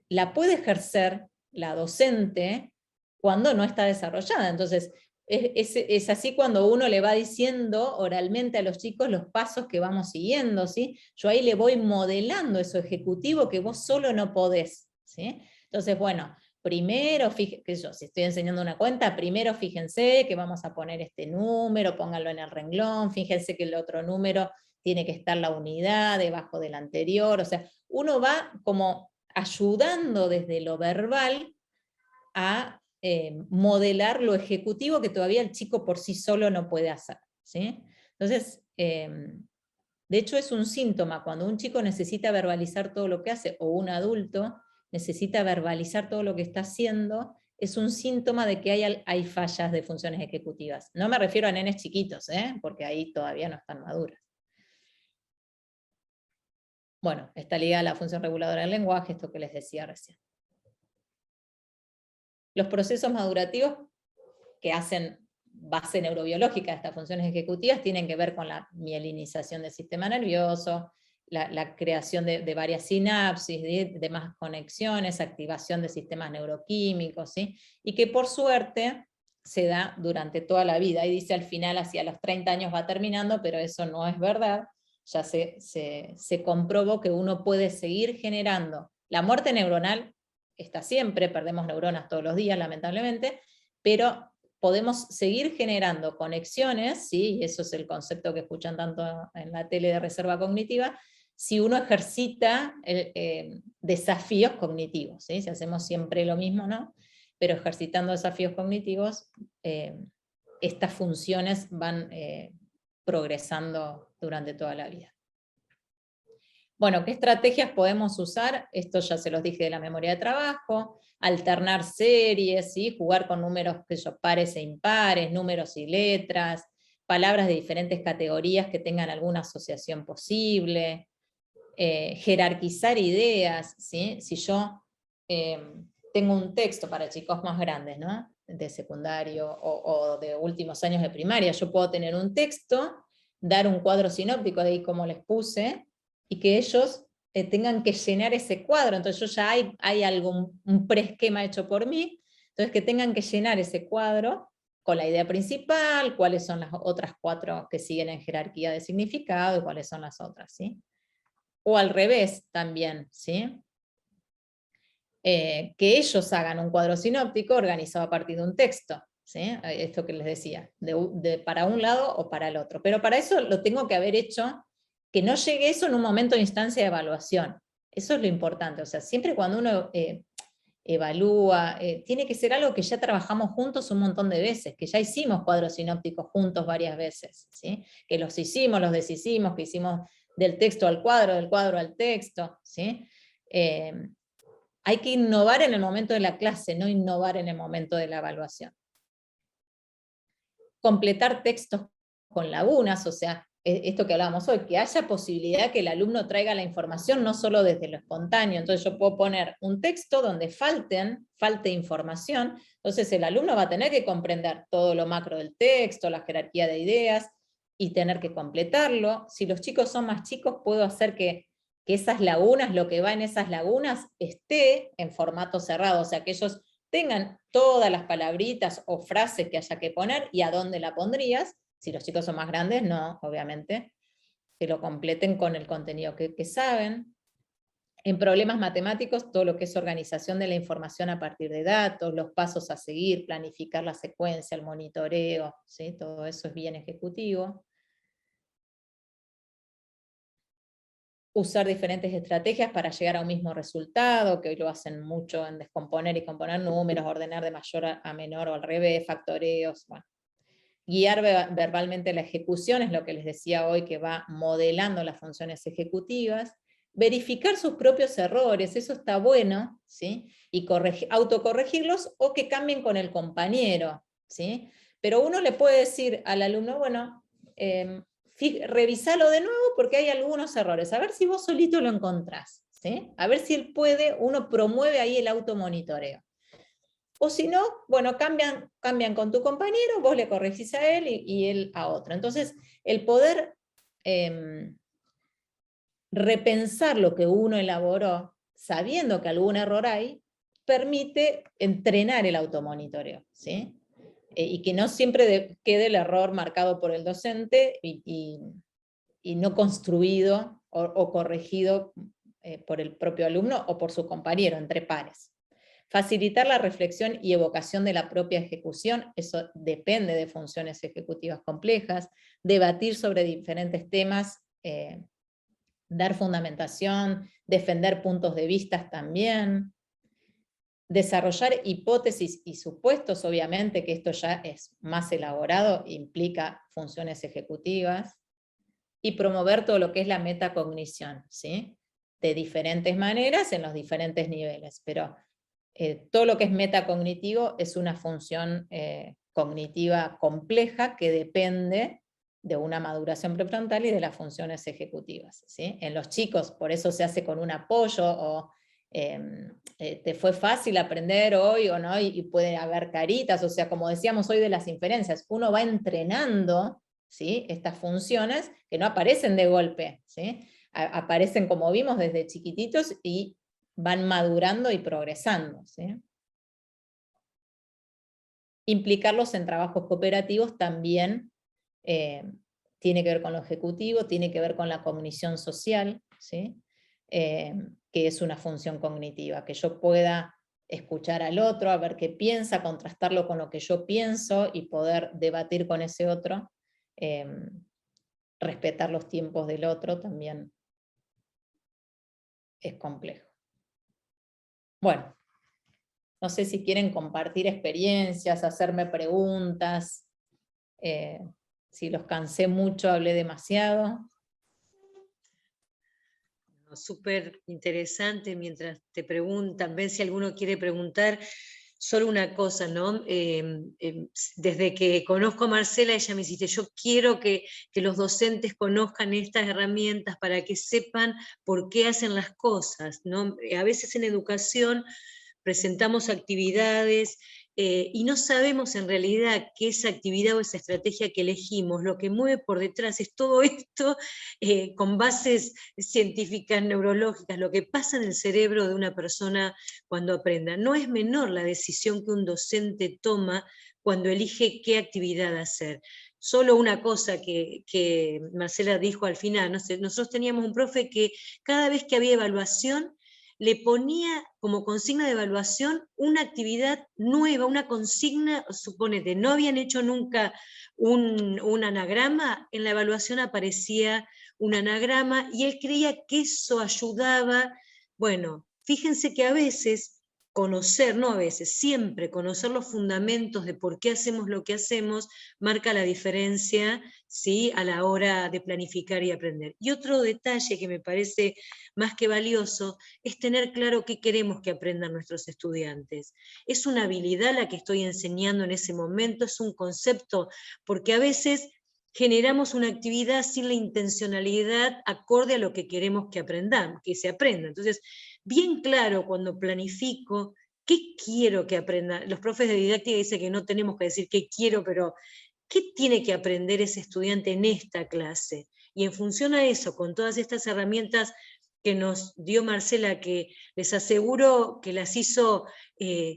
la puede ejercer la docente cuando no está desarrollada. Entonces, es así cuando uno le va diciendo oralmente a los chicos los pasos que vamos siguiendo, ¿sí? Yo ahí le voy modelando eso ejecutivo que vos solo no podés, ¿sí? Entonces, bueno, primero, si estoy enseñando una cuenta, primero fíjense que vamos a poner este número, pónganlo en el renglón, fíjense que el otro número tiene que estar la unidad debajo del anterior, o sea, uno va como ayudando desde lo verbal a modelar lo ejecutivo que todavía el chico por sí solo no puede hacer, ¿sí? Entonces, de hecho es un síntoma, cuando un chico necesita verbalizar todo lo que hace, o un adulto necesita verbalizar todo lo que está haciendo, es un síntoma de que hay fallas de funciones ejecutivas. No me refiero a nenes chiquitos, porque ahí todavía no están maduras. Bueno, está ligada a la función reguladora del lenguaje, esto que les decía recién. Los procesos madurativos que hacen base neurobiológica de estas funciones ejecutivas tienen que ver con la mielinización del sistema nervioso, la creación de varias sinapsis, de más conexiones, activación de sistemas neuroquímicos, ¿sí? Y que por suerte se da durante toda la vida, y dice al final hacia los 30 años va terminando, pero eso no es verdad, ya se comprobó que uno puede seguir generando. La muerte neuronal está siempre, perdemos neuronas todos los días lamentablemente, pero podemos seguir generando conexiones, ¿sí? Y eso es el concepto que escuchan tanto en la tele de reserva cognitiva, si uno ejercita desafíos cognitivos, ¿sí? Si hacemos siempre lo mismo, ¿no? Pero ejercitando desafíos cognitivos, estas funciones van progresando durante toda la vida. Bueno, ¿qué estrategias podemos usar? Esto ya se los dije de la memoria de trabajo, alternar series, ¿sí? Jugar con números pares e impares, números y letras, palabras de diferentes categorías que tengan alguna asociación posible, jerarquizar ideas, ¿sí? Si yo tengo un texto para chicos más grandes, ¿no? De secundario o de últimos años de primaria, yo puedo tener un texto, dar un cuadro sinóptico de ahí como les puse, y que ellos tengan que llenar ese cuadro. Entonces yo ya hay un preesquema hecho por mí, entonces que tengan que llenar ese cuadro con la idea principal, cuáles son las otras 4 que siguen en jerarquía de significado, y cuáles son las otras, ¿sí? O al revés también, ¿sí? Que ellos hagan un cuadro sinóptico organizado a partir de un texto, ¿sí? Esto que les decía, para un lado o para el otro. Pero para eso lo tengo que haber hecho, que no llegue eso en un momento de instancia de evaluación. Eso es lo importante, o sea, siempre cuando uno evalúa, tiene que ser algo que ya trabajamos juntos un montón de veces, que ya hicimos cuadros sinópticos juntos varias veces, ¿sí? Que los hicimos, los deshicimos, que hicimos del texto al cuadro, del cuadro al texto, ¿sí? Hay que innovar en el momento de la clase, no innovar en el momento de la evaluación. Completar textos con lagunas, o sea, esto que hablábamos hoy, que haya posibilidad que el alumno traiga la información no solo desde lo espontáneo. Entonces yo puedo poner un texto donde falte información, entonces el alumno va a tener que comprender todo lo macro del texto, la jerarquía de ideas, y tener que completarlo. Si los chicos son más chicos, puedo hacer que esas lagunas, lo que va en esas lagunas, esté en formato cerrado, o sea, que ellos tengan todas las palabritas o frases que haya que poner, y a dónde la pondrías. Si los chicos son más grandes, no, obviamente, que lo completen con el contenido que saben. En problemas matemáticos, todo lo que es organización de la información a partir de datos, los pasos a seguir, planificar la secuencia, el monitoreo, ¿sí? Todo eso es bien ejecutivo. Usar diferentes estrategias para llegar a un mismo resultado, que hoy lo hacen mucho en descomponer y componer números, ordenar de mayor a menor o al revés, factoreos, bueno. Guiar verbalmente la ejecución, es lo que les decía hoy, que va modelando las funciones ejecutivas. Verificar sus propios errores, eso está bueno, ¿sí? Y autocorregirlos, o que cambien con el compañero, ¿sí? Pero uno le puede decir al alumno, bueno, revisalo de nuevo porque hay algunos errores, a ver si vos solito lo encontrás, ¿sí? A ver si él puede, uno promueve ahí el automonitoreo. O si no, bueno, cambian con tu compañero, vos le corregís a él y él a otro. Entonces, el poder repensar lo que uno elaboró, sabiendo que algún error hay, permite entrenar el automonitoreo, ¿sí? Y que no siempre quede el error marcado por el docente y no construido o corregido por el propio alumno o por su compañero, entre pares. Facilitar la reflexión y evocación de la propia ejecución, eso depende de funciones ejecutivas complejas. Debatir sobre diferentes temas, dar fundamentación, defender puntos de vista también. Desarrollar hipótesis y supuestos, obviamente que esto ya es más elaborado, implica funciones ejecutivas. Y promover todo lo que es la metacognición, ¿sí? De diferentes maneras en los diferentes niveles, pero todo lo que es metacognitivo es una función cognitiva compleja que depende de una maduración prefrontal y de las funciones ejecutivas, ¿sí? En los chicos, por eso se hace con un apoyo, o te fue fácil aprender hoy o no, y puede haber caritas, o sea, como decíamos hoy de las inferencias, uno va entrenando, ¿sí? Estas funciones que no aparecen de golpe, ¿sí? Aparecen, como vimos, desde chiquititos y van madurando y progresando, ¿sí? Implicarlos en trabajos cooperativos también tiene que ver con lo ejecutivo, tiene que ver con la cognición social, ¿sí? Que es una función cognitiva, que yo pueda escuchar al otro, a ver qué piensa, contrastarlo con lo que yo pienso y poder debatir con ese otro. Respetar los tiempos del otro también es complejo. Bueno, no sé si quieren compartir experiencias, hacerme preguntas, si los cansé mucho, hablé demasiado. Súper interesante, mientras te preguntan, ven si alguno quiere preguntar. Solo una cosa, ¿no? Desde que conozco a Marcela, ella me dice, yo quiero que los docentes conozcan estas herramientas para que sepan por qué hacen las cosas, ¿no? A veces en educación presentamos actividades y no sabemos en realidad qué esa actividad o esa estrategia que elegimos, lo que mueve por detrás es todo esto con bases científicas, neurológicas, lo que pasa en el cerebro de una persona cuando aprenda. No es menor la decisión que un docente toma cuando elige qué actividad hacer. Solo una cosa que Marcela dijo al final, no sé, nosotros teníamos un profe que cada vez que había evaluación, le ponía como consigna de evaluación una actividad nueva, una consigna, suponete, no habían hecho nunca un anagrama, en la evaluación aparecía un anagrama, y él creía que eso ayudaba. Bueno, fíjense que a veces conocer, no a veces, siempre conocer los fundamentos de por qué hacemos lo que hacemos, marca la diferencia, ¿sí? A la hora de planificar y aprender. Y otro detalle que me parece más que valioso es tener claro qué queremos que aprendan nuestros estudiantes. ¿Es una habilidad la que estoy enseñando en ese momento? ¿Es un concepto? Porque a veces generamos una actividad sin la intencionalidad acorde a lo que queremos que aprendamos, que se aprenda. Entonces, bien claro cuando planifico, ¿qué quiero que aprenda? Los profes de didáctica dicen que no tenemos que decir qué quiero, pero ¿qué tiene que aprender ese estudiante en esta clase? Y en función a eso, con todas estas herramientas que nos dio Marcela, que les aseguro que las hizo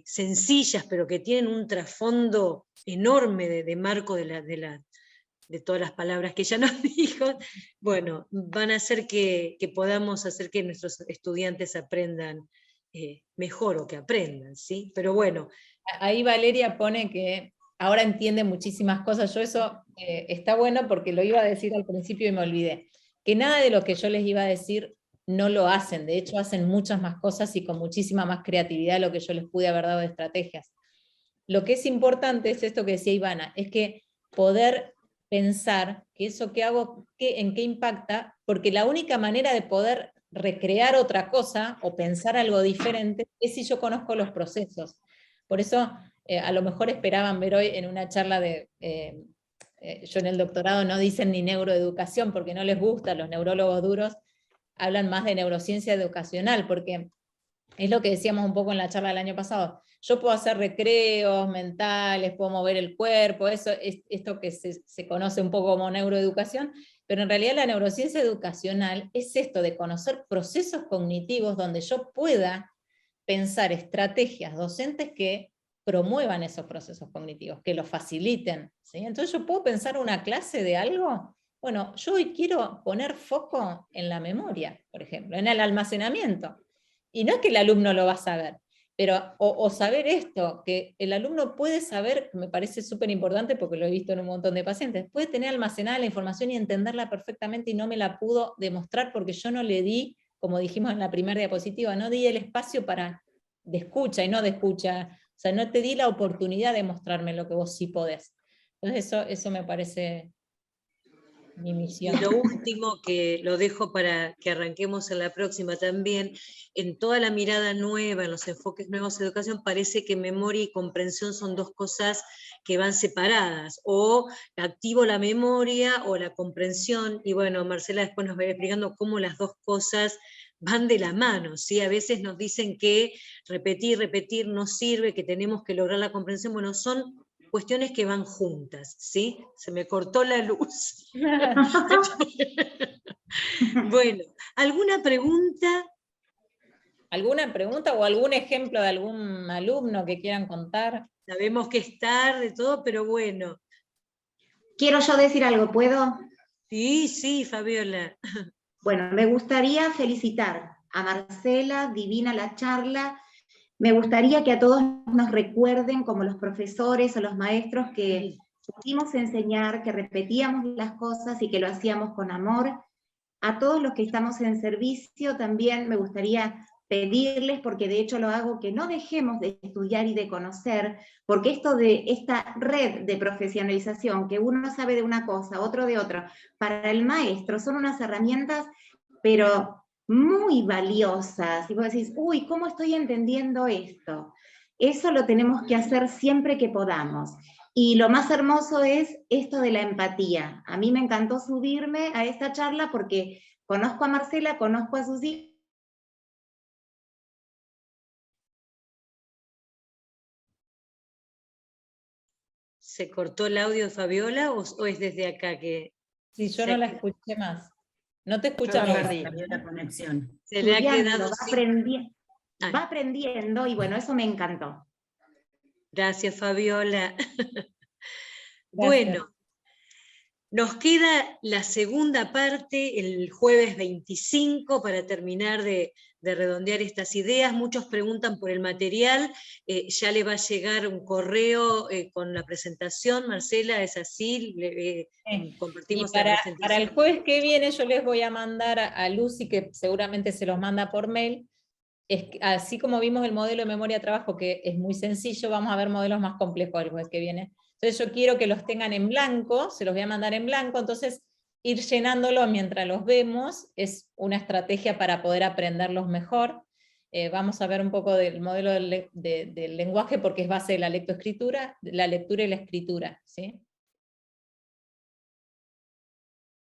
sencillas, pero que tienen un trasfondo enorme de marco de todas las palabras que ella nos dijo, bueno, van a hacer que podamos hacer que nuestros estudiantes aprendan mejor, o que aprendan, ¿sí? Pero bueno. Ahí Valeria pone que ahora entiende muchísimas cosas. Yo eso está bueno porque lo iba a decir al principio y me olvidé. Que nada de lo que yo les iba a decir no lo hacen, de hecho hacen muchas más cosas y con muchísima más creatividad de lo que yo les pude haber dado de estrategias. Lo que es importante es esto que decía Ivana, es que poder pensar que eso que hago, en qué impacta, porque la única manera de poder recrear otra cosa o pensar algo diferente es si yo conozco los procesos. Por eso a lo mejor esperaban ver hoy en una charla de... yo en el doctorado no dicen ni neuroeducación porque no les gusta, los neurólogos duros hablan más de neurociencia educacional, porque es lo que decíamos un poco en la charla del año pasado. Yo puedo hacer recreos mentales, puedo mover el cuerpo, eso es esto que se conoce un poco como neuroeducación, Pero en realidad la neurociencia educacional es esto de conocer procesos cognitivos donde yo pueda pensar estrategias docentes que promuevan esos procesos cognitivos, que los faciliten, ¿sí? Entonces yo puedo pensar una clase de algo, bueno, yo hoy quiero poner foco en la memoria, por ejemplo, en el almacenamiento. Y no es que el alumno lo va a saber, pero, o saber esto, que el alumno puede saber, me parece súper importante porque lo he visto en un montón de pacientes, puede tener almacenada la información y entenderla perfectamente y no me la pudo demostrar porque yo no le di, como dijimos en la primera diapositiva, no di el espacio de escucha y no de escucha, o sea, no te di la oportunidad de mostrarme lo que vos sí podés. Entonces eso me parece mi misión. Y lo último, que lo dejo para que arranquemos en la próxima también, en toda la mirada nueva, en los enfoques nuevos de educación, parece que memoria y comprensión son dos cosas que van separadas, o activo la memoria o la comprensión, y bueno, Marcela después nos va a ir explicando cómo las dos cosas van de la mano, ¿sí? A veces nos dicen que repetir no sirve, que tenemos que lograr la comprensión, bueno, son cuestiones que van juntas, ¿sí? Se me cortó la luz. Bueno, ¿alguna pregunta? ¿Alguna pregunta o algún ejemplo de algún alumno que quieran contar? Sabemos que es tarde, todo, pero bueno. Quiero yo decir algo, ¿puedo? Sí, Fabiola. Bueno, me gustaría felicitar a Marcela, divina la charla. Me gustaría que a todos nos recuerden, como los profesores o los maestros, que pudimos enseñar, que repetíamos las cosas y que lo hacíamos con amor. A todos los que estamos en servicio también me gustaría pedirles, porque de hecho lo hago, que no dejemos de estudiar y de conocer, porque esto de esta red de profesionalización, que uno sabe de una cosa, otro de otra, para el maestro son unas herramientas, pero muy valiosas. Y vos decís, uy, ¿cómo estoy entendiendo esto? Eso lo tenemos que hacer siempre que podamos. Y lo más hermoso es esto de la empatía. A mí me encantó subirme a esta charla porque conozco a Marcela, conozco a sus hijos. ¿Se cortó el audio de Fabiola o es desde acá que...? Sí, yo no la escuché más. No te escuchamos. Perdió la conexión. Se le ha quedado Va aprendiendo y bueno, eso me encantó. Gracias, Fabiola. Gracias. Bueno, nos queda la segunda parte, el jueves 25, para terminar de redondear estas ideas. Muchos preguntan por el material, ya le va a llegar un correo con la presentación, Marcela, ¿es así? Compartimos y la presentación. para el jueves que viene yo les voy a mandar a Lucy, que seguramente se los manda por mail, así como vimos el modelo de memoria de trabajo, que es muy sencillo, vamos a ver modelos más complejos el jueves que viene. Entonces yo quiero que los tengan en blanco, se los voy a mandar en blanco, entonces ir llenándolo mientras los vemos es una estrategia para poder aprenderlos mejor. Vamos a ver un poco del modelo del lenguaje porque es base de la lectoescritura, la lectura y la escritura, ¿sí?